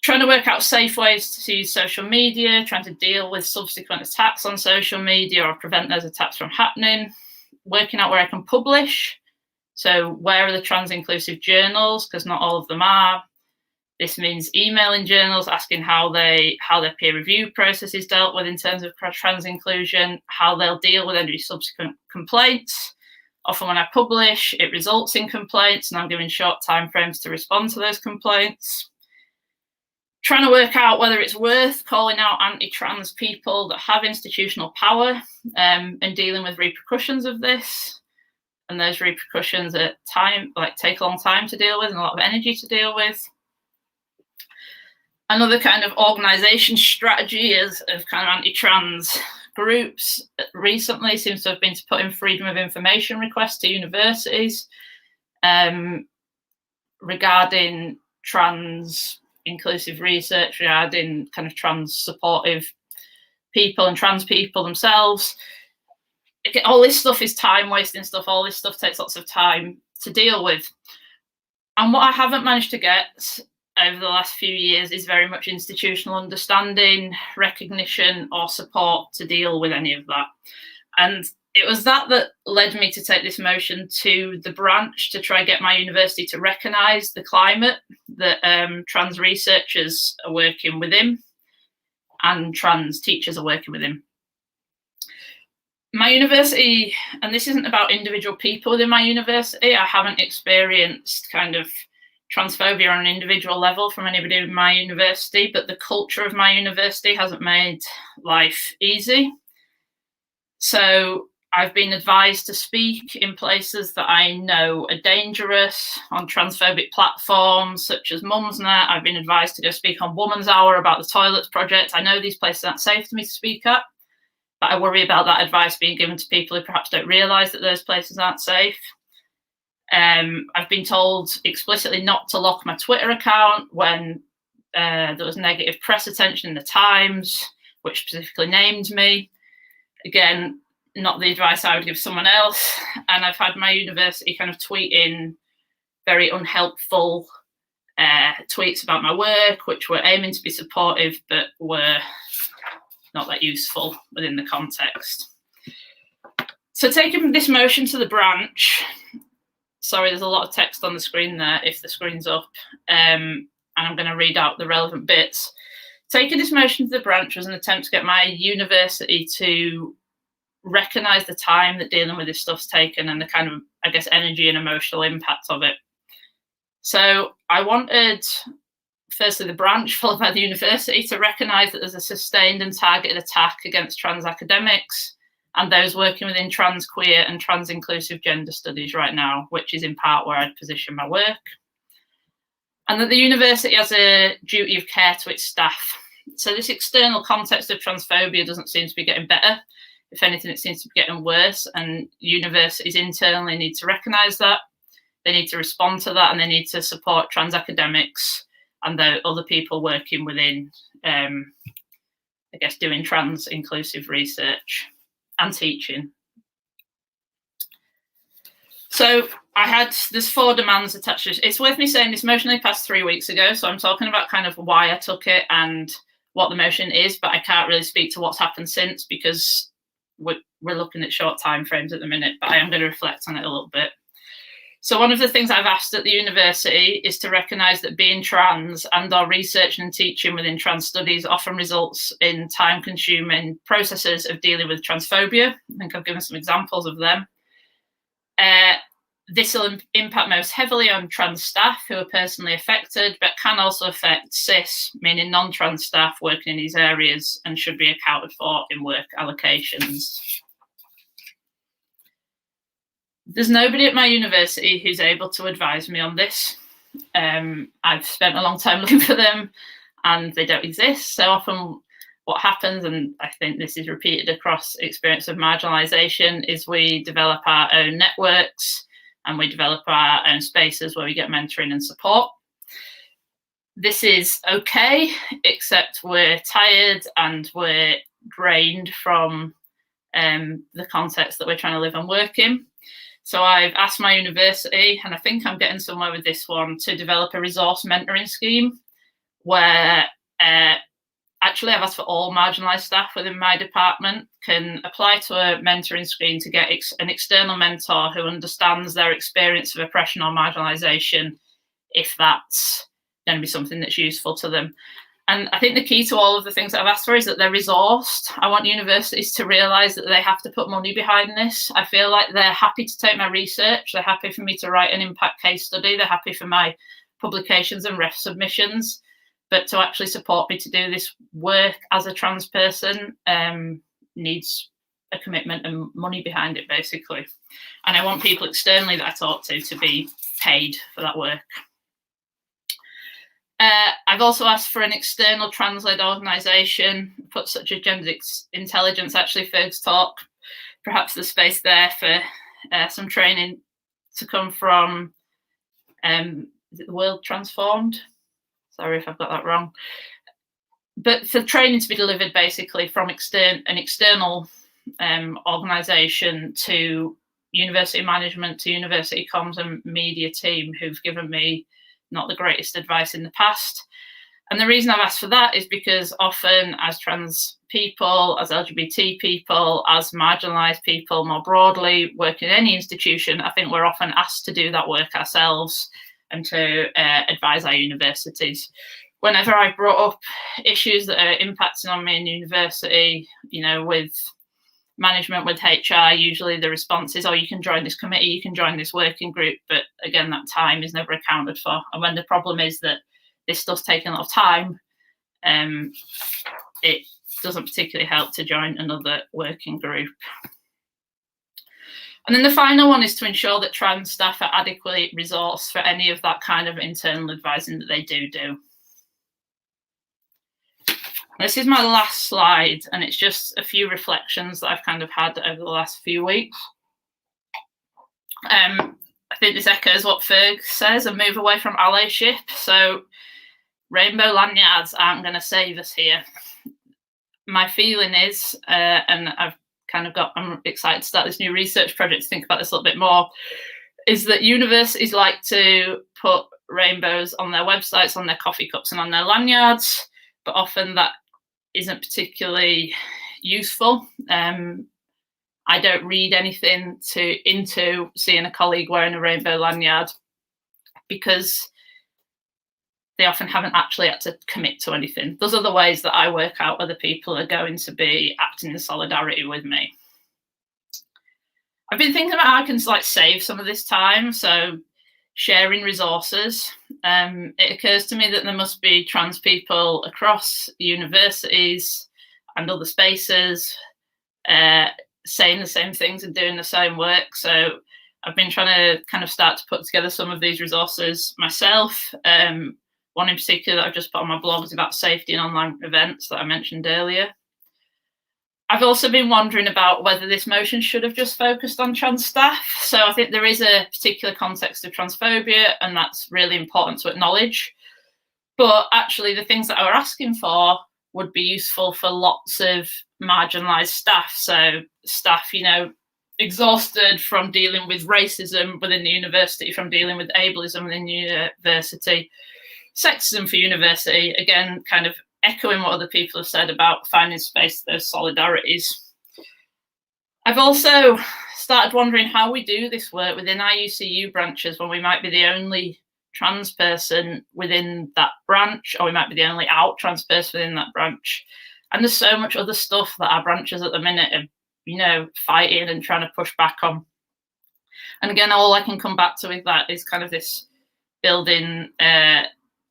[SPEAKER 5] Trying to work out safe ways to use social media, trying to deal with subsequent attacks on social media or prevent those attacks from happening, working out where I can publish. So where are the trans inclusive journals? Because not all of them are. This means emailing journals, asking how their peer review process is dealt with in terms of trans inclusion, how they'll deal with any subsequent complaints. Often when I publish, it results in complaints, and I'm given short timeframes to respond to those complaints. Trying to work out whether it's worth calling out anti-trans people that have institutional power and dealing with repercussions of this. And those repercussions take a long time to deal with and a lot of energy to deal with. Another kind of organisation strategy of kind of anti-trans groups recently seems to have been to put in freedom of information requests to universities regarding trans inclusive research, regarding kind of trans supportive people and trans people themselves. All this stuff is time wasting stuff. All this stuff takes lots of time to deal with. And what I haven't managed to get over the last few years is very much institutional understanding, recognition, or support to deal with any of that. And it was that led me to take this motion to the branch to try and get my university to recognise the climate that trans researchers are working within and trans teachers are working within. My university, and this isn't about individual people within my university, I haven't experienced kind of transphobia on an individual level from anybody in my university, but the culture of my university hasn't made life easy. So I've been advised to speak in places that I know are dangerous, on transphobic platforms such as Mumsnet. I've been advised to go speak on Woman's Hour about the toilets project. I know these places aren't safe for me to speak at, but I worry about that advice being given to people who perhaps don't realise that those places aren't safe. I've been told explicitly not to lock my Twitter account when there was negative press attention in the Times, which specifically named me. Again, not the advice I would give someone else. And I've had my university kind of tweet in very unhelpful tweets about my work, which were aiming to be supportive, but were not that useful within the context. So taking this motion to the branch, sorry, there's a lot of text on the screen there if the screen's up, and I'm going to read out the relevant bits. Taking this motion to the branch was an attempt to get my university to recognise the time that dealing with this stuff's taken and the kind of, I guess, energy and emotional impact of it. So I wanted, firstly, the branch followed by the university to recognise that there's a sustained and targeted attack against trans academics and those working within trans, queer and trans inclusive gender studies right now, which is in part where I'd position my work. And that the university has a duty of care to its staff. So this external context of transphobia doesn't seem to be getting better. If anything, it seems to be getting worse, and universities internally need to recognise that. They need to respond to that, and they need to support trans academics and the other people working within, I guess, doing trans inclusive research and teaching. So there's 4 demands attached to this. It's worth me saying this motion only passed 3 weeks ago, so I'm talking about kind of why I took it and what the motion is, but I can't really speak to what's happened since because we're looking at short time frames at the minute, but I am going to reflect on it a little bit. So one of the things I've asked at the university is to recognise that being trans and our research and teaching within trans studies often results in time-consuming processes of dealing with transphobia. I think I've given some examples of them. This will impact most heavily on trans staff who are personally affected, but can also affect cis, meaning non-trans staff working in these areas and should be accounted for in work allocations. There's nobody at my university who's able to advise me on this. I've spent a long time looking for them and they don't exist. So often what happens, and I think this is repeated across experience of marginalisation, is we develop our own networks and we develop our own spaces where we get mentoring and support. This is okay, except we're tired and we're drained from the context that we're trying to live and work in. So I've asked my university, and I think I'm getting somewhere with this one, to develop a resource mentoring scheme where actually I've asked for all marginalised staff within my department can apply to a mentoring scheme to get an external mentor who understands their experience of oppression or marginalisation, if that's going to be something that's useful to them. And I think the key to all of the things that I've asked for is that they're resourced. I want universities to realise that they have to put money behind this. I feel like they're happy to take my research. They're happy for me to write an impact case study. They're happy for my publications and ref submissions. But to actually support me to do this work as a trans person needs a commitment and money behind it, basically. And I want people externally that I talk to be paid for that work. I've also asked for an external trans-led organisation, put such as gender intelligence, actually Ferg's talk, perhaps the space there for some training to come from, is it the World Transformed? Sorry if I've got that wrong. But for training to be delivered basically from an external organisation to university management, to university comms and media team who've given me not the greatest advice in the past. And the reason I've asked for that is because often as trans people, as LGBT people, as marginalised people more broadly, working in any institution, I think we're often asked to do that work ourselves and to advise our universities. Whenever I've brought up issues that are impacting on me in university, you know, with management with HR, usually the response is, oh, you can join this committee, you can join this working group. But again, that time is never accounted for. And when the problem is that this stuff's taking a lot of time, it doesn't particularly help to join another working group. And then the final one is to ensure that trans staff are adequately resourced for any of that kind of internal advising that they do. This is my last slide, and it's just a few reflections that I've kind of had over the last few weeks. I think this echoes what Ferg says, a move away from allyship. So rainbow lanyards aren't going to save us here. My feeling is, and I'm excited to start this new research project to think about this a little bit more, is that universities like to put rainbows on their websites, on their coffee cups and on their lanyards, but often that isn't particularly useful. I don't read anything into seeing a colleague wearing a rainbow lanyard, because they often haven't actually had to commit to anything. Those are the ways that I work out whether people are going to be acting in solidarity with me. I've been thinking about how I can save some of this time. So sharing resources. It occurs to me that there must be trans people across universities and other spaces saying the same things and doing the same work. So I've been trying to kind of start to put together some of these resources myself. One in particular that I've just put on my blog is about safety and online events that I mentioned earlier. I've also been wondering about whether this motion should have just focused on trans staff. So I think there is a particular context of transphobia, and that's really important to acknowledge. But actually the things that I were asking for would be useful for lots of marginalised staff. So staff, exhausted from dealing with racism within the university, from dealing with ableism within the university, sexism for university, again, kind of echoing what other people have said about finding space for those solidarities. I've also started wondering how we do this work within IUCU branches when we might be the only trans person within that branch, or we might be the only out trans person within that branch. And there's so much other stuff that our branches at the minute are, fighting and trying to push back on. And again, all I can come back to with that is kind of this building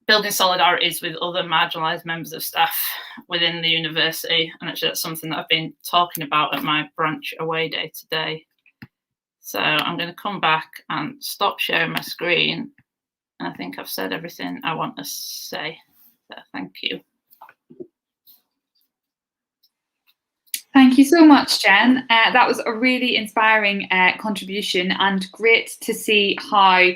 [SPEAKER 5] solidarities with other marginalised members of staff within the university. And actually that's something that I've been talking about at my branch away day today. So I'm going to come back and stop sharing my screen. And I think I've said everything I want to say. So thank you.
[SPEAKER 1] Thank you so much, Jen. That was a really inspiring contribution, and great to see how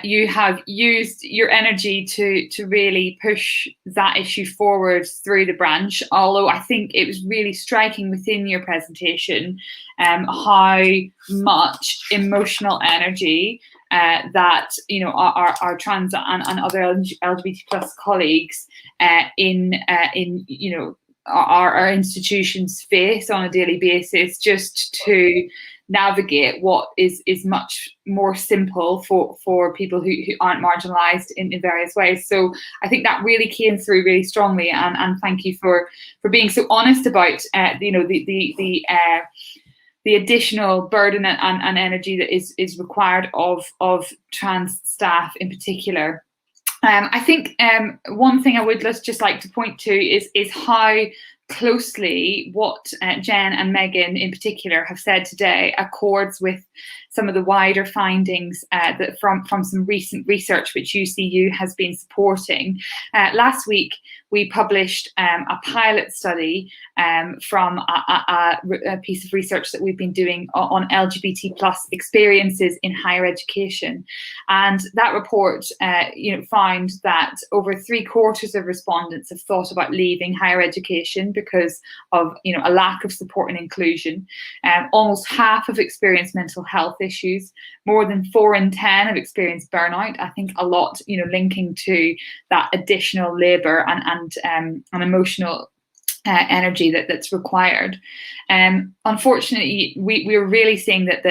[SPEAKER 1] you have used your energy to really push that issue forward through the branch. Although I think it was really striking within your presentation how much emotional energy that our trans and other LGBT plus colleagues in our institutions face on a daily basis, just to navigate what is much more simple for people who aren't marginalised in various ways. So I think that really came through really strongly, and thank you for being so honest about the additional burden and energy that is required of trans staff in particular. I think one thing I would just like to point to is how closely what Jen and Megan in particular have said today accords with some of the wider findings that from some recent research which UCU has been supporting. Last week we published a pilot study from a piece of research that we've been doing on LGBT plus experiences in higher education, and that report found that over 3/4 of respondents have thought about leaving higher education because of a lack of support and inclusion. Almost half have experienced mental health issues. More than 4 in 10 have experienced burnout. I think a lot linking to that additional labour and emotional energy that's required. Unfortunately, we're really seeing that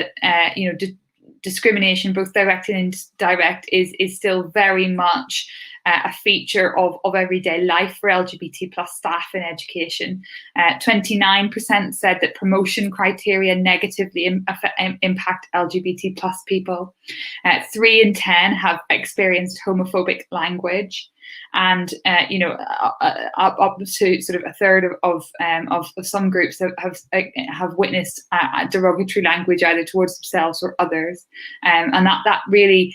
[SPEAKER 1] discrimination, both direct and indirect, is still very much a feature of everyday life for LGBT plus staff in education. 29% said that promotion criteria negatively impact LGBT plus people. 3 in 10 have experienced homophobic language. And up to sort of a third of some groups have witnessed derogatory language either towards themselves or others, and that really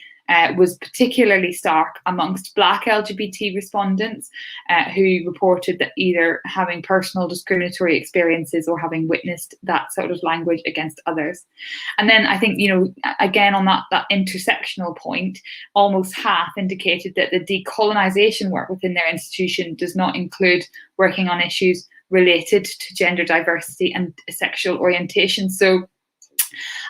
[SPEAKER 1] was particularly stark amongst Black LGBT respondents who reported that either having personal discriminatory experiences or having witnessed that sort of language against others. And then I think, again, on that intersectional point, almost half indicated that the decolonisation work within their institution does not include working on issues related to gender diversity and sexual orientation. So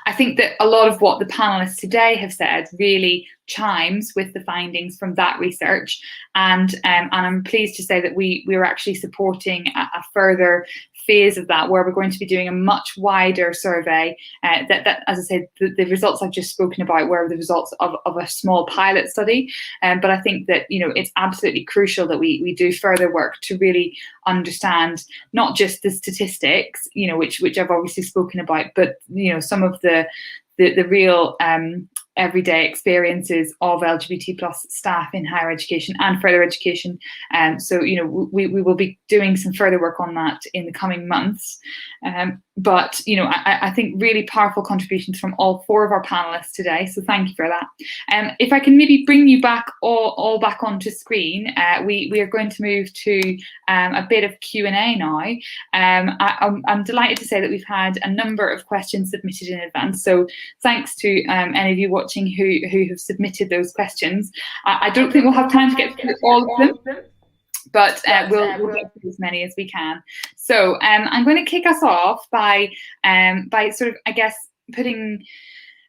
[SPEAKER 1] I think that a lot of what the panelists today have said really chimes with the findings from that research, and I'm pleased to say that we're actually supporting a further phase of that, where we're going to be doing a much wider survey. That as I said, the results I've just spoken about were the results of a small pilot study, but I think that it's absolutely crucial that we do further work to really understand not just the statistics, which I've obviously spoken about, but some of the real everyday experiences of LGBT plus staff in higher education and further education. So we will be doing some further work on that in the coming months. But I think really powerful contributions from all 4 of our panelists today. So thank you for that. If I can maybe bring you back all back onto screen, we are going to move to a bit of Q&A now. I'm delighted to say that we've had a number of questions submitted in advance. So thanks to any of you watching who have submitted those questions. I don't think we'll have time to get through all of them, but we'll get through as many as we can. So I'm going to kick us off by sort of, I guess, putting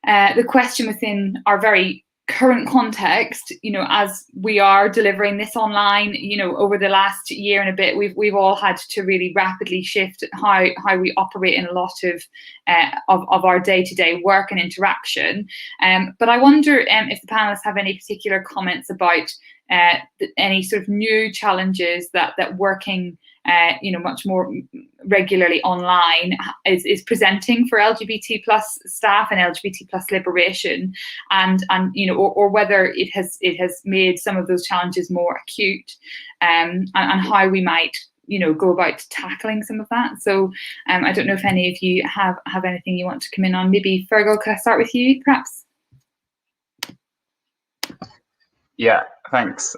[SPEAKER 1] the question within our very current context. As we are delivering this online, over the last year and a bit, we've all had to really rapidly shift how we operate in a lot of our day-to-day work and interaction. But I wonder if the panelists have any particular comments about any sort of new challenges that working much more regularly online is presenting for LGBT plus staff and LGBT plus liberation, and or whether it has made some of those challenges more acute, and how we might go about tackling some of that. So I don't know if any of you have anything you want to come in on. Maybe Fergal, could I start with you, perhaps?
[SPEAKER 3] Yeah, thanks.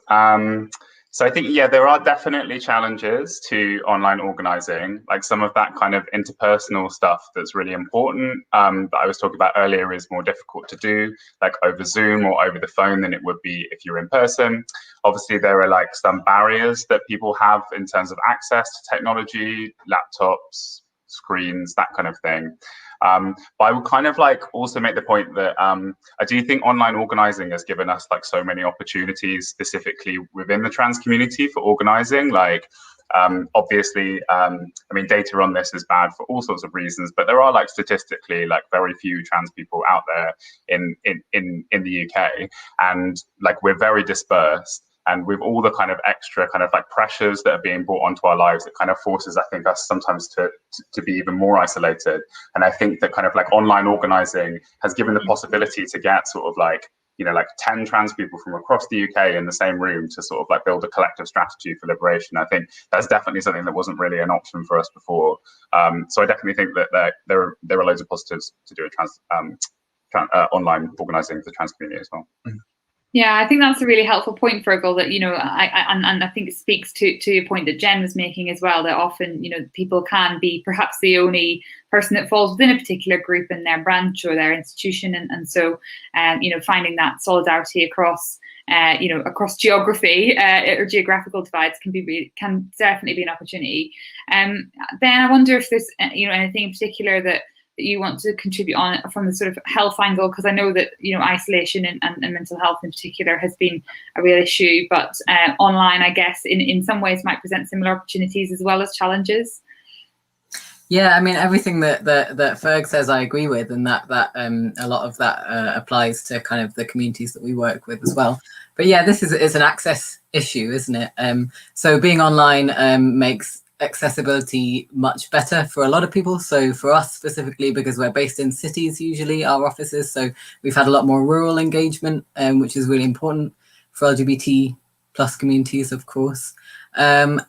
[SPEAKER 3] So I think, there are definitely challenges to online organizing, like some of that kind of interpersonal stuff that's really important, that I was talking about earlier, is more difficult to do, like over Zoom or over the phone, than it would be if you're in person. Obviously, there are like some barriers that people have in terms of access to technology, laptops, screens, that kind of thing. But I would kind of like also make the point that I do think online organizing has given us like so many opportunities specifically within the trans community for organizing. Like obviously, I mean, data on this is bad for all sorts of reasons, but there are like statistically like very few trans people out there in the UK, and like we're very dispersed. And with all the kind of extra kind of like pressures that are being brought onto our lives, it kind of forces, I think, us sometimes to be even more isolated. And I think that kind of like online organizing has given the possibility to get sort of like, like 10 trans people from across the UK in the same room to sort of like build a collective strategy for liberation. I think that's definitely something that wasn't really an option for us before. So I definitely think that there are loads of positives to do with online organizing for the trans community as well.
[SPEAKER 1] Yeah, I think that's a really helpful point, Fergal, that, I think it speaks to a point that Jen was making as well, that often, people can be perhaps the only person that falls within a particular group in their branch or their institution. And so, finding that solidarity across, across geography or geographical divides can definitely be an opportunity. Ben, I wonder if there's, anything in particular that you want to contribute on from the sort of health angle, because I know that isolation and mental health in particular has been a real issue, but online, I guess, in some ways might present similar opportunities as well as challenges.
[SPEAKER 2] Yeah, I mean, everything that Ferg says, I agree with, and that a lot of that applies to kind of the communities that we work with as well. But yeah, this is an access issue, isn't it? So being online makes accessibility much better for a lot of people. So for us specifically, because we're based in cities, usually our offices, so we've had a lot more rural engagement, which is really important for LGBT plus communities, of course, and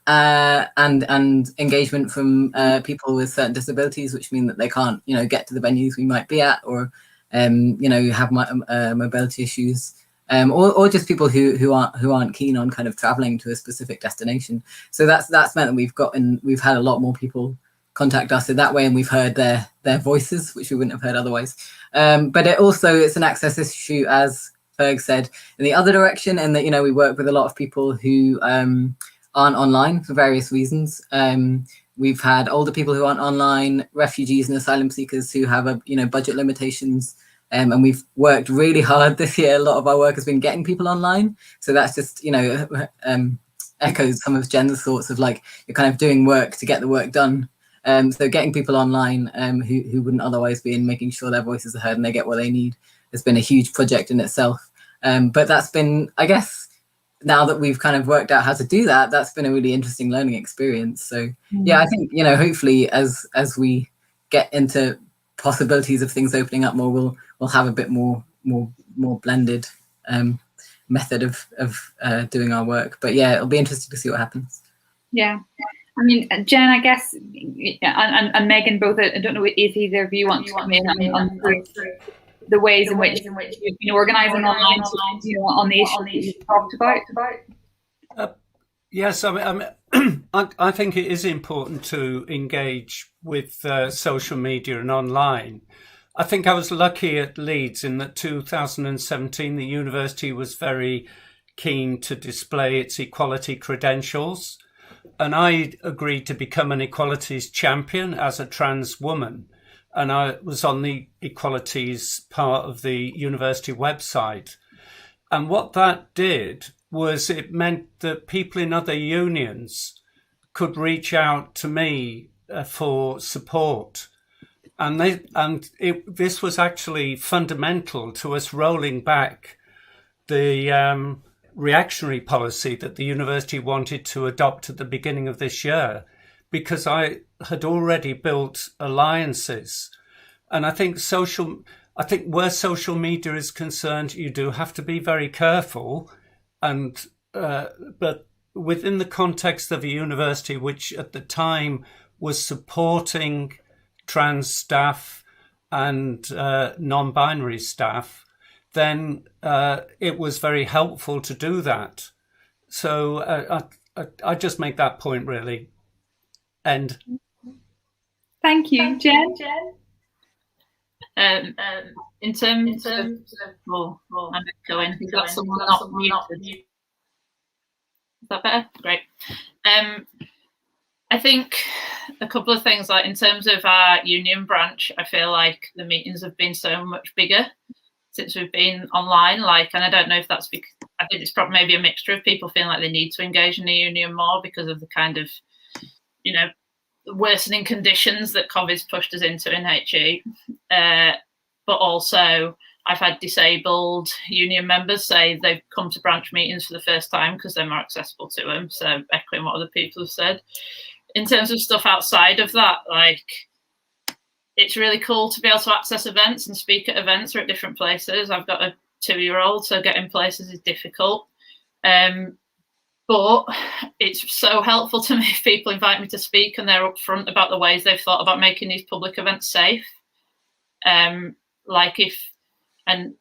[SPEAKER 2] engagement from people with certain disabilities, which mean that they can't, get to the venues we might be at, or have mobility issues. Or just people who aren't keen on kind of traveling to a specific destination. So that's meant that we've had a lot more people contact us in that way, and we've heard their voices, which we wouldn't have heard otherwise. But it's an access issue, as Ferg said, in the other direction, and that we work with a lot of people who aren't online for various reasons. We've had older people who aren't online, refugees and asylum seekers who have budget limitations. And we've worked really hard this year. A lot of our work has been getting people online. So that's just, echoes some of Jen's thoughts of like, you're kind of doing work to get the work done. So getting people online who wouldn't otherwise be, and making sure their voices are heard and they get what they need has been a huge project in itself. But that's been, I guess, now that we've kind of worked out how to do that, that's been a really interesting learning experience. So yeah, I think, hopefully as we get into possibilities of things opening up more, we'll have a bit more blended method of doing our work. But yeah, it'll be interesting to see what happens.
[SPEAKER 1] Yeah, I mean, Jen, I guess, and Megan, both. I don't know if either of you want to come in on the ways in which you've been organising online, on the issue you talked about.
[SPEAKER 4] Yes, I think it is important to engage with social media and online. I think I was lucky at Leeds in that 2017, the university was very keen to display its equality credentials. And I agreed to become an equalities champion as a trans woman. And I was on the equalities part of the university website. And what that did was it meant that people in other unions could reach out to me for support. And this was actually fundamental to us rolling back the reactionary policy that the university wanted to adopt at the beginning of this year, because I had already built alliances. And I think where social media is concerned, you do have to be very careful. And but within the context of a university which at the time was supporting trans staff and non-binary staff, then it was very helpful to do that. So I just make that point, really. And
[SPEAKER 1] thank you, Jen.
[SPEAKER 5] In terms of I'm going. We've got someone not muted. Is that better? Great. I think a couple of things, like in terms of our union branch, I feel like the meetings have been so much bigger since we've been online. And I don't know if that's because, I think it's probably maybe a mixture of people feeling like they need to engage in the union more because of the kind of, worsening conditions that COVID's pushed us into in HE. But also I've had disabled union members say they've come to branch meetings for the first time because they're more accessible to them. So echoing what other people have said. In terms of stuff outside of that, it's really cool to be able to access events and speak at events or at different places. I've got a 2-year-old, so getting places is difficult. But it's so helpful to me if people invite me to speak and they're upfront about the ways they've thought about making these public events safe. And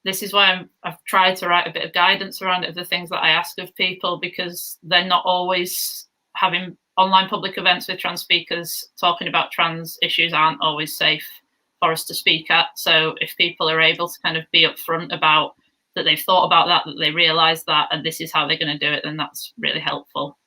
[SPEAKER 5] this is why I've tried to write a bit of guidance around it, of the things that I ask of people, because they're not always having online public events with trans speakers talking about trans issues aren't always safe for us to speak at. So if people are able to kind of be upfront about that, they've thought about that they realise that, and this is how they're going to do it, then that's really helpful.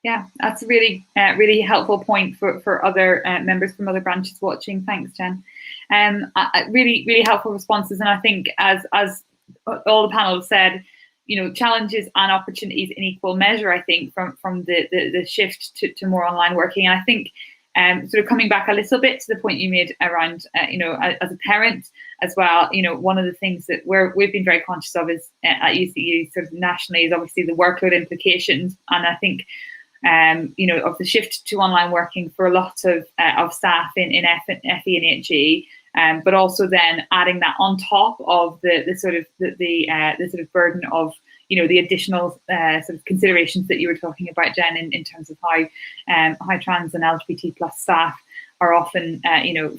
[SPEAKER 1] Yeah, that's a really, really helpful point for other members from other branches watching. Thanks, Jen. Really, really helpful responses. And I think as all the panel have said, challenges and opportunities in equal measure, I think, from the shift to more online working. And I think sort of coming back a little bit to the point you made around, as a parent, as well. One of the things that we've been very conscious of is at UCU sort of nationally is obviously the workload implications, and I think of the shift to online working for a lot of staff in FE and HE, but also then adding that on top of the sort of burden of the additional sort of considerations that you were talking about, Jen, in terms of how trans and LGBT plus staff are often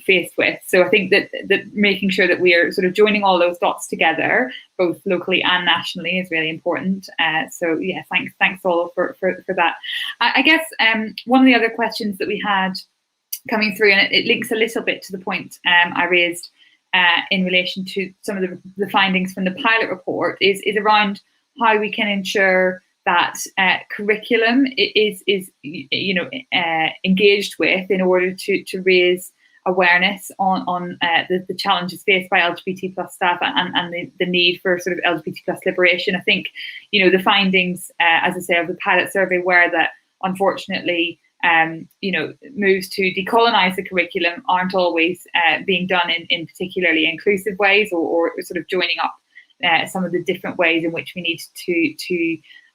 [SPEAKER 1] faced with. So I think that making sure that we are sort of joining all those dots together, both locally and nationally, is really important. So yeah, thanks all for that. I guess one of the other questions that we had coming through, and it links a little bit to the point I raised in relation to some of the findings from the pilot report, is around how we can ensure that curriculum is engaged with in order to raise awareness on the challenges faced by LGBT plus staff and the need for sort of LGBT plus liberation. I think the findings, as I say, of the pilot survey were that unfortunately moves to decolonize the curriculum aren't always being done in particularly inclusive ways, or sort of joining up some of the different ways in which we need to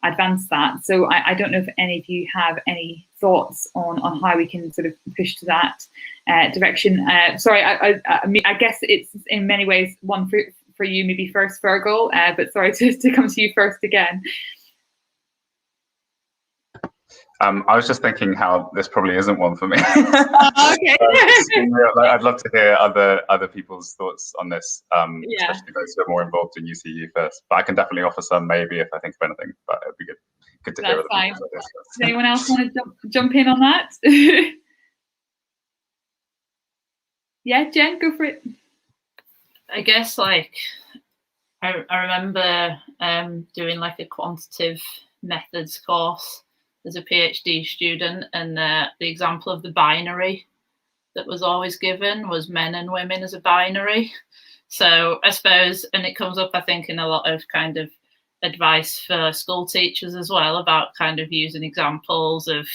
[SPEAKER 1] advance that. So I don't know if any of you have any thoughts on how we can sort of push to that direction. Sorry, I guess it's in many ways one for you maybe first, Fergal, but sorry to come to you first again.
[SPEAKER 3] I was just thinking how this probably isn't one for me.
[SPEAKER 1] Okay.
[SPEAKER 3] I'd love to hear other people's thoughts on this, especially those who are more involved in UCU first. But I can definitely offer some maybe if I think of anything. But it'd be good to hear other people's ideas.
[SPEAKER 1] Does anyone else want to jump in on that? Yeah, Jen, go for it.
[SPEAKER 5] I guess I remember doing like a quantitative methods course as a PhD student, and the example of the binary that was always given was men and women as a binary. So I suppose, and it comes up, I think, in a lot of kind of advice for school teachers as well, about kind of using examples of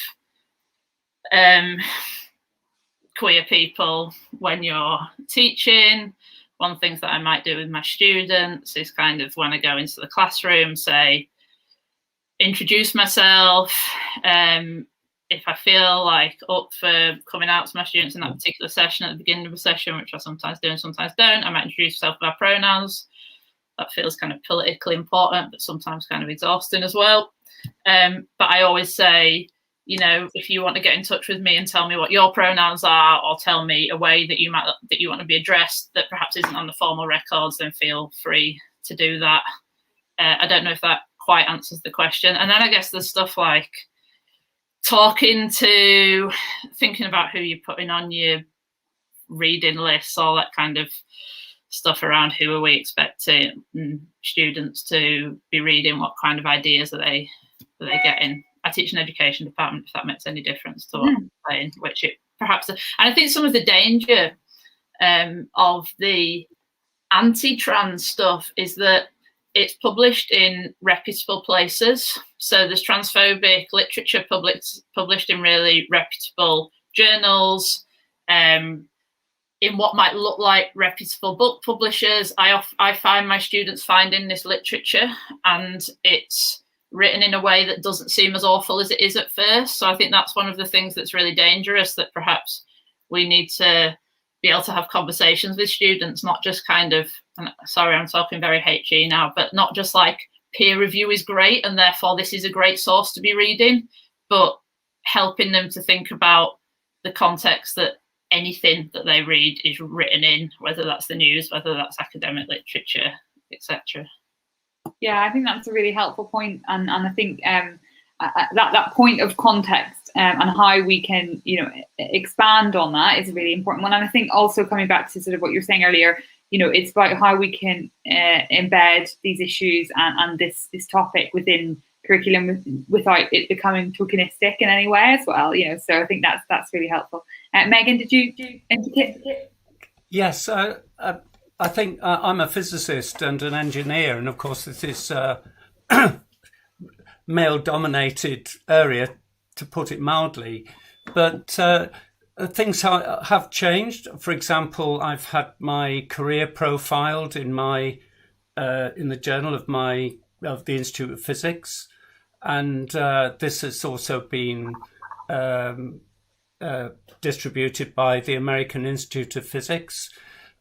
[SPEAKER 5] queer people when you're teaching. One of the things that I might do with my students is kind of when I go into the classroom, say, introduce myself. If I feel like up for coming out to my students in that particular session at the beginning of a session, which I sometimes do and sometimes don't, I might introduce myself by pronouns. That feels kind of politically important, but sometimes kind of exhausting as well. But I always say, if you want to get in touch with me and tell me what your pronouns are, or tell me a way that you want to be addressed that perhaps isn't on the formal records, then feel free to do that. I don't know if that quite answers the question. And then I guess there's stuff like thinking about who you're putting on your reading lists, all that kind of stuff around who are we expecting students to be reading, what kind of ideas are they getting. I teach an education department, if that makes any difference to what I'm saying, which it perhaps, and I think some of the danger of the anti-trans stuff is that it's published in reputable places. So there's transphobic literature published in really reputable journals, in what might look like reputable book publishers. I find my students finding this literature and it's written in a way that doesn't seem as awful as it is at first. So I think that's one of the things that's really dangerous, that perhaps we need to be able to have conversations with students, not just kind of, sorry, I'm talking very HE now, but not just like peer review is great and therefore this is a great source to be reading, but helping them to think about the context that anything that they read is written in, whether that's the news, whether that's academic literature, etc.
[SPEAKER 1] Yeah, I think that's a really helpful point, and I think that point of context and how we can expand on that is a really important one. And I think also coming back to sort of what you were saying earlier, it's about how we can embed these issues and this topic within curriculum without it becoming tokenistic in any way as well. So I think that's really helpful. Megan, did you indicate?
[SPEAKER 4] Yes, I think I'm a physicist and an engineer, and of course this is male-dominated area, to put it mildly. But things have changed. For example, I've had my career profiled in the journal of the Institute of Physics, and this has also been distributed by the American Institute of Physics.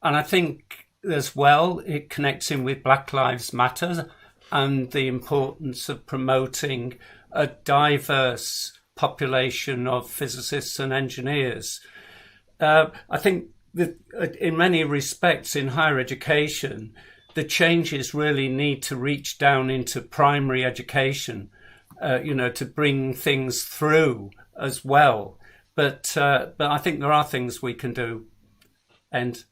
[SPEAKER 4] And I think as well, it connects in with Black Lives Matter and the importance of promoting a diverse population of physicists and engineers. I think that in many respects in higher education, the changes really need to reach down into primary education, to bring things through as well. But I think there are things we can do. And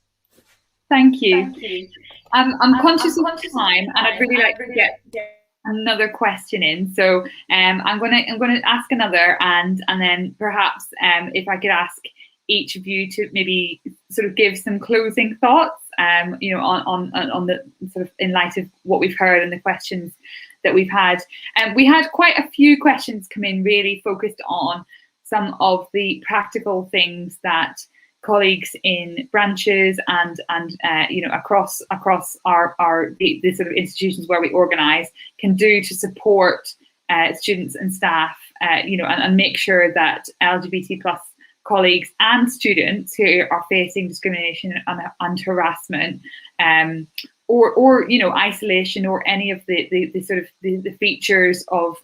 [SPEAKER 1] thank you. I'm conscious of time, and I'd really like to get another question in. So I'm going to ask another, and then perhaps if I could ask each of you to maybe sort of give some closing thoughts, on the sort of in light of what we've heard and the questions that we've had. We had quite a few questions come in, really focused on some of the practical things that colleagues in branches and across our the sort of institutions where we organise can do to support students and staff, and make sure that LGBT plus colleagues and students who are facing discrimination and harassment, or isolation, or any of the sort of the features of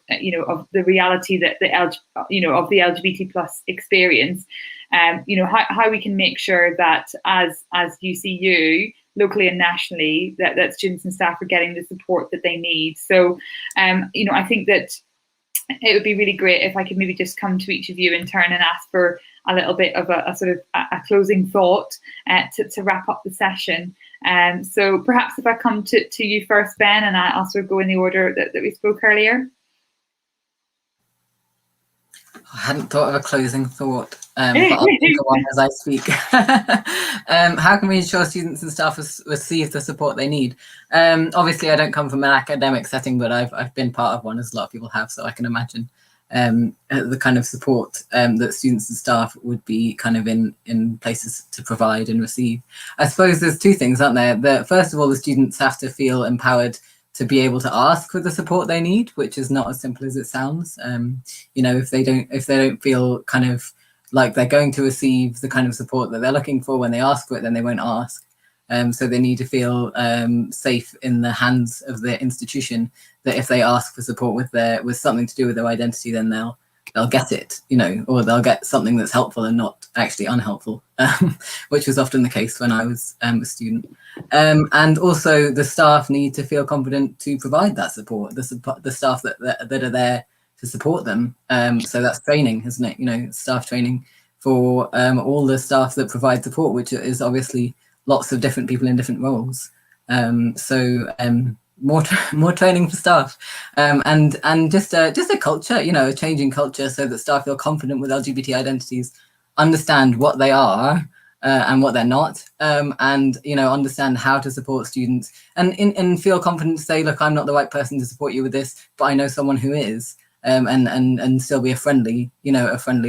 [SPEAKER 1] of the reality that of the LGBT plus experience, how we can make sure that as UCU, locally and nationally, that students and staff are getting the support that they need. So I think that it would be really great if I could maybe just come to each of you in turn and ask for a little bit of a sort of a closing thought to wrap up the session. So perhaps if I come to you first, Ben, and I'll sort of go in the order that we spoke earlier.
[SPEAKER 2] I hadn't thought of a closing thought, but I'll go on as I speak. How can we ensure students and staff receive the support they need? Obviously, I don't come from an academic setting, but I've been part of one, as a lot of people have, so I can imagine the kind of support that students and staff would be kind of in places to provide and receive. I suppose there's two things, aren't there? First of all, the students have to feel empowered to be able to ask for the support they need, which is not as simple as it sounds. If they don't feel kind of like they're going to receive the kind of support that they're looking for when they ask for it, then they won't ask. So they need to feel safe in the hands of the institution, that if they ask for support with something to do with their identity, then they'll get it, or they'll get something that's helpful and not actually unhelpful, which was often the case when I was a student. And also the staff need to feel confident to provide that support, the staff that are there to support them. So that's training, isn't it? Staff training for all the staff that provide support, which is obviously lots of different people in different roles. More training for staff, and just a culture, a changing culture, so that staff feel confident with LGBT identities, understand what they are and what they're not, and understand how to support students, and feel confident to say, look, I'm not the right person to support you with this, but I know someone who is, and still be a friendly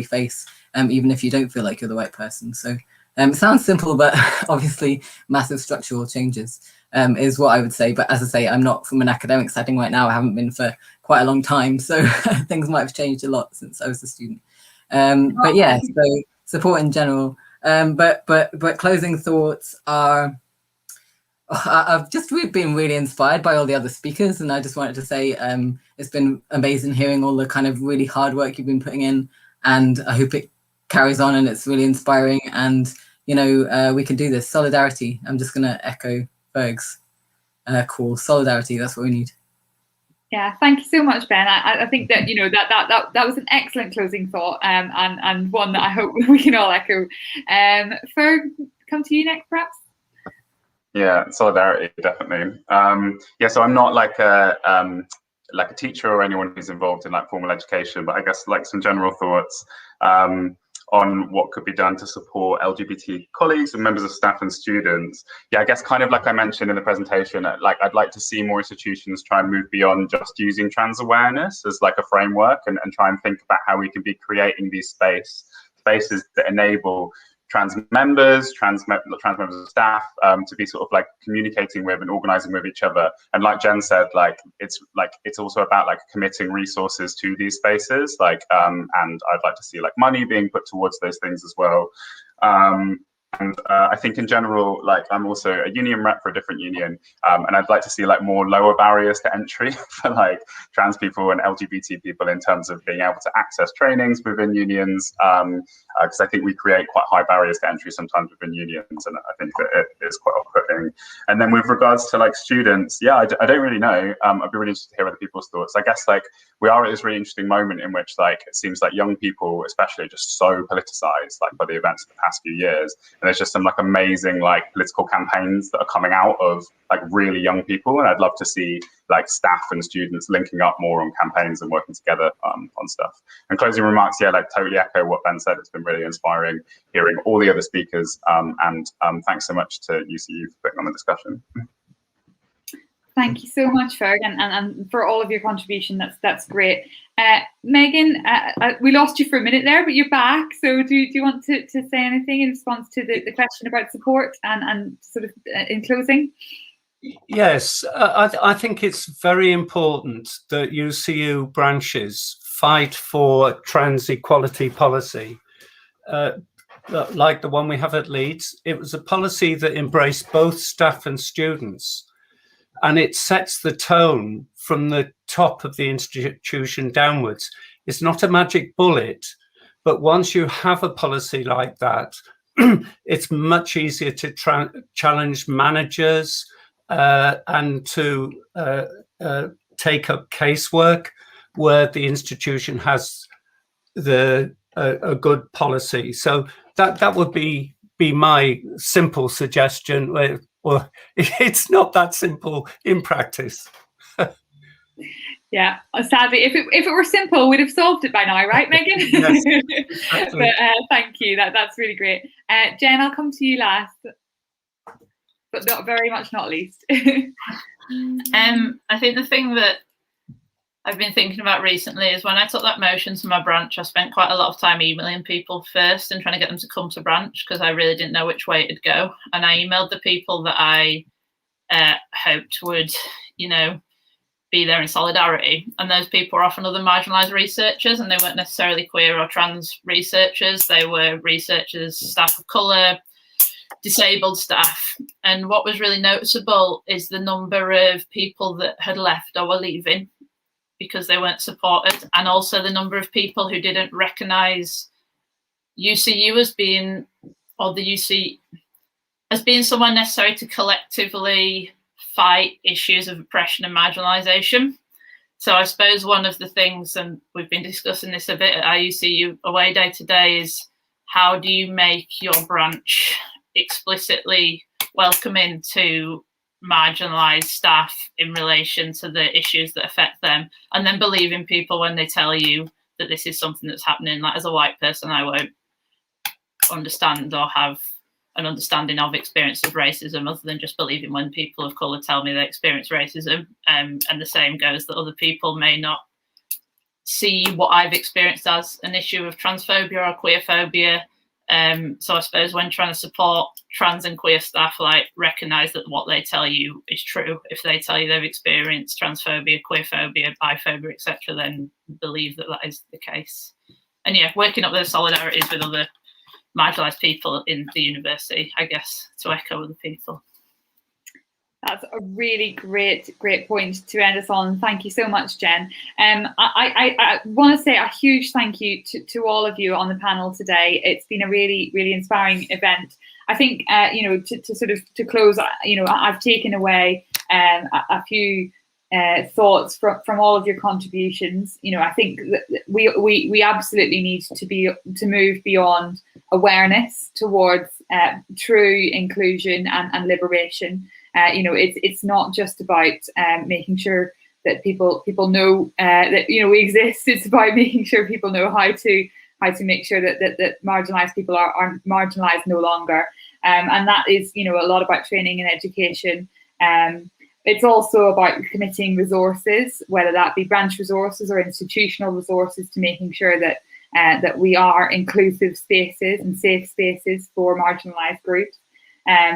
[SPEAKER 2] face, even if you don't feel like you're the right person. So it sounds simple, but obviously massive structural changes is what I would say. But as I say, I'm not from an academic setting right now. I haven't been for quite a long time, so things might have changed a lot since I was a student. But yeah, so support in general. But closing thoughts are, I've just been really inspired by all the other speakers, and I just wanted to say it's been amazing hearing all the kind of really hard work you've been putting in, and I hope it carries on, and it's really inspiring, and we can do this. Solidarity. I'm just going to echo Berg's call. Solidarity. That's what we need.
[SPEAKER 1] Yeah, thank you so much, Ben. I think that that was an excellent closing thought, and one that I hope we can all echo. Ferg, come to you next, perhaps.
[SPEAKER 3] Yeah, solidarity, definitely. So I'm not like a teacher or anyone who's involved in like formal education, but I guess like some general thoughts on what could be done to support LGBT colleagues and members of staff and students. Yeah, I guess kind of like I mentioned in the presentation, like I'd like to see more institutions try and move beyond just using trans awareness as like a framework, and try and think about how we can be creating these spaces spaces that enable trans members of staff to be sort of like communicating with and organizing with each other. And like Jen said, it's also about like committing resources to these spaces, and I'd like to see like money being put towards those things as well. And I think in general, like I'm also a union rep for a different union, and I'd like to see like more lower barriers to entry for like trans people and LGBT people in terms of being able to access trainings within unions, because I think we create quite high barriers to entry sometimes within unions, and I think that it is quite off-putting. And then with regards to like students, yeah, I don't really know. I'd be really interested to hear other people's thoughts. I guess like we are at this really interesting moment in which like it seems like young people especially are just so politicized like by the events of the past few years. And there's just some like amazing like political campaigns that are coming out of like really young people, and I'd love to see like staff and students linking up more on campaigns and working together on stuff. And closing remarks, yeah, like totally echo what Ben said. It's been really inspiring hearing all the other speakers, and thanks so much to UCU for putting on the discussion.
[SPEAKER 1] Thank you so much, Ferg, and for all of your contribution. That's great. Megan, we lost you for a minute there, but you're back. So do you want to say anything in response to the question about support and sort of in closing?
[SPEAKER 4] Yes, I think it's very important that UCU branches fight for trans equality policy. Like the one we have at Leeds, it was a policy that embraced both staff and students. And it sets the tone from the top of the institution downwards. It's not a magic bullet, but once you have a policy like that, it's much easier to challenge managers and to take up casework where the institution has a good policy. So that would be my simple suggestion. Well, it's not that simple in practice.
[SPEAKER 1] Yeah, sadly, if it were simple, we'd have solved it by now, right, Megan?
[SPEAKER 4] Yes, exactly.
[SPEAKER 1] But thank you. That's really great. Jen, I'll come to you last, but very much not least.
[SPEAKER 5] I think the thing that I've been thinking about recently is when I took that motion to my branch, I spent quite a lot of time emailing people first and trying to get them to come to branch because I really didn't know which way it'd go. And I emailed the people that I hoped would, be there in solidarity. And those people were often other marginalised researchers, and they weren't necessarily queer or trans researchers. They were researchers, staff of colour, disabled staff. And what was really noticeable is the number of people that had left or were leaving because they weren't supported, and also the number of people who didn't recognise UCU as being, or the UC as being someone necessary to collectively fight issues of oppression and marginalisation. So I suppose one of the things, and we've been discussing this a bit at our UCU Away Day today, is how do you make your branch explicitly welcoming to marginalised staff in relation to the issues that affect them, and then believing people when they tell you that this is something that's happening. Like as a white person, I won't understand or have an understanding of experience of racism other than just believing when people of colour tell me they experience racism. And the same goes that other people may not see what I've experienced as an issue of transphobia or queerphobia. So I suppose when trying to support trans and queer staff, like recognise that what they tell you is true. If they tell you they've experienced transphobia, queerphobia, biphobia, etc., then believe that that is the case. And yeah, working up those solidarities with other marginalised people in the university, I guess, to echo other people.
[SPEAKER 1] That's a really great point to end us on. Thank you so much, Jen. I want to say a huge thank you to all of you on the panel today. It's been a really, really inspiring event. I think, to close, I've taken away a few thoughts from all of your contributions. I think that we absolutely need to move beyond awareness towards true inclusion and liberation. It's not just about making sure that people know that we exist. It's about making sure people know how to make sure that marginalised people are marginalised no longer. And that is a lot about training and education. It's also about committing resources, whether that be branch resources or institutional resources, to making sure that that we are inclusive spaces and safe spaces for marginalised groups.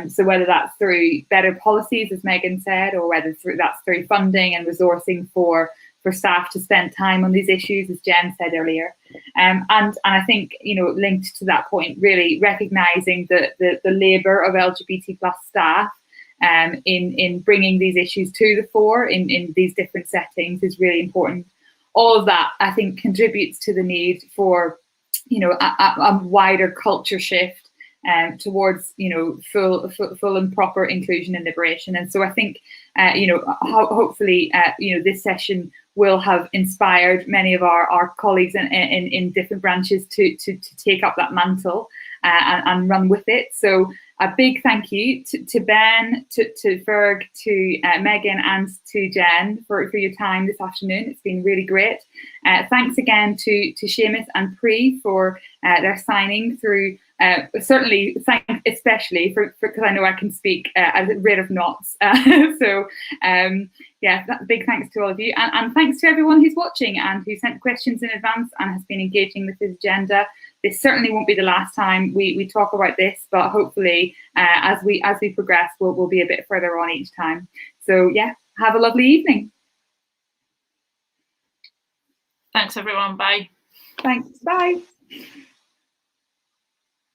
[SPEAKER 1] So whether that's through better policies, as Megan said, or whether that's through funding and resourcing for staff to spend time on these issues, as Jen said earlier. And I think, linked to that point, really recognising the labour of LGBT+ staff in bringing these issues to the fore in these different settings is really important. All of that, I think, contributes to the need for, a wider culture shift towards, full and proper inclusion and liberation. And so I think, hopefully, this session will have inspired many of our colleagues in different branches to take up that mantle and run with it. So a big thank you to Ben, to Ferg, to Megan, and to Jen for your time this afternoon. It's been really great. Thanks again to Seamus and Pri for their signing through. Certainly, especially because I know I can speak at a rate of knots. Big thanks to all of you, and thanks to everyone who's watching and who sent questions in advance and has been engaging with this agenda. This certainly won't be the last time we talk about this, but hopefully, as we progress, we'll be a bit further on each time. So yeah, have a lovely evening.
[SPEAKER 5] Thanks everyone. Bye.
[SPEAKER 1] Thanks. Bye.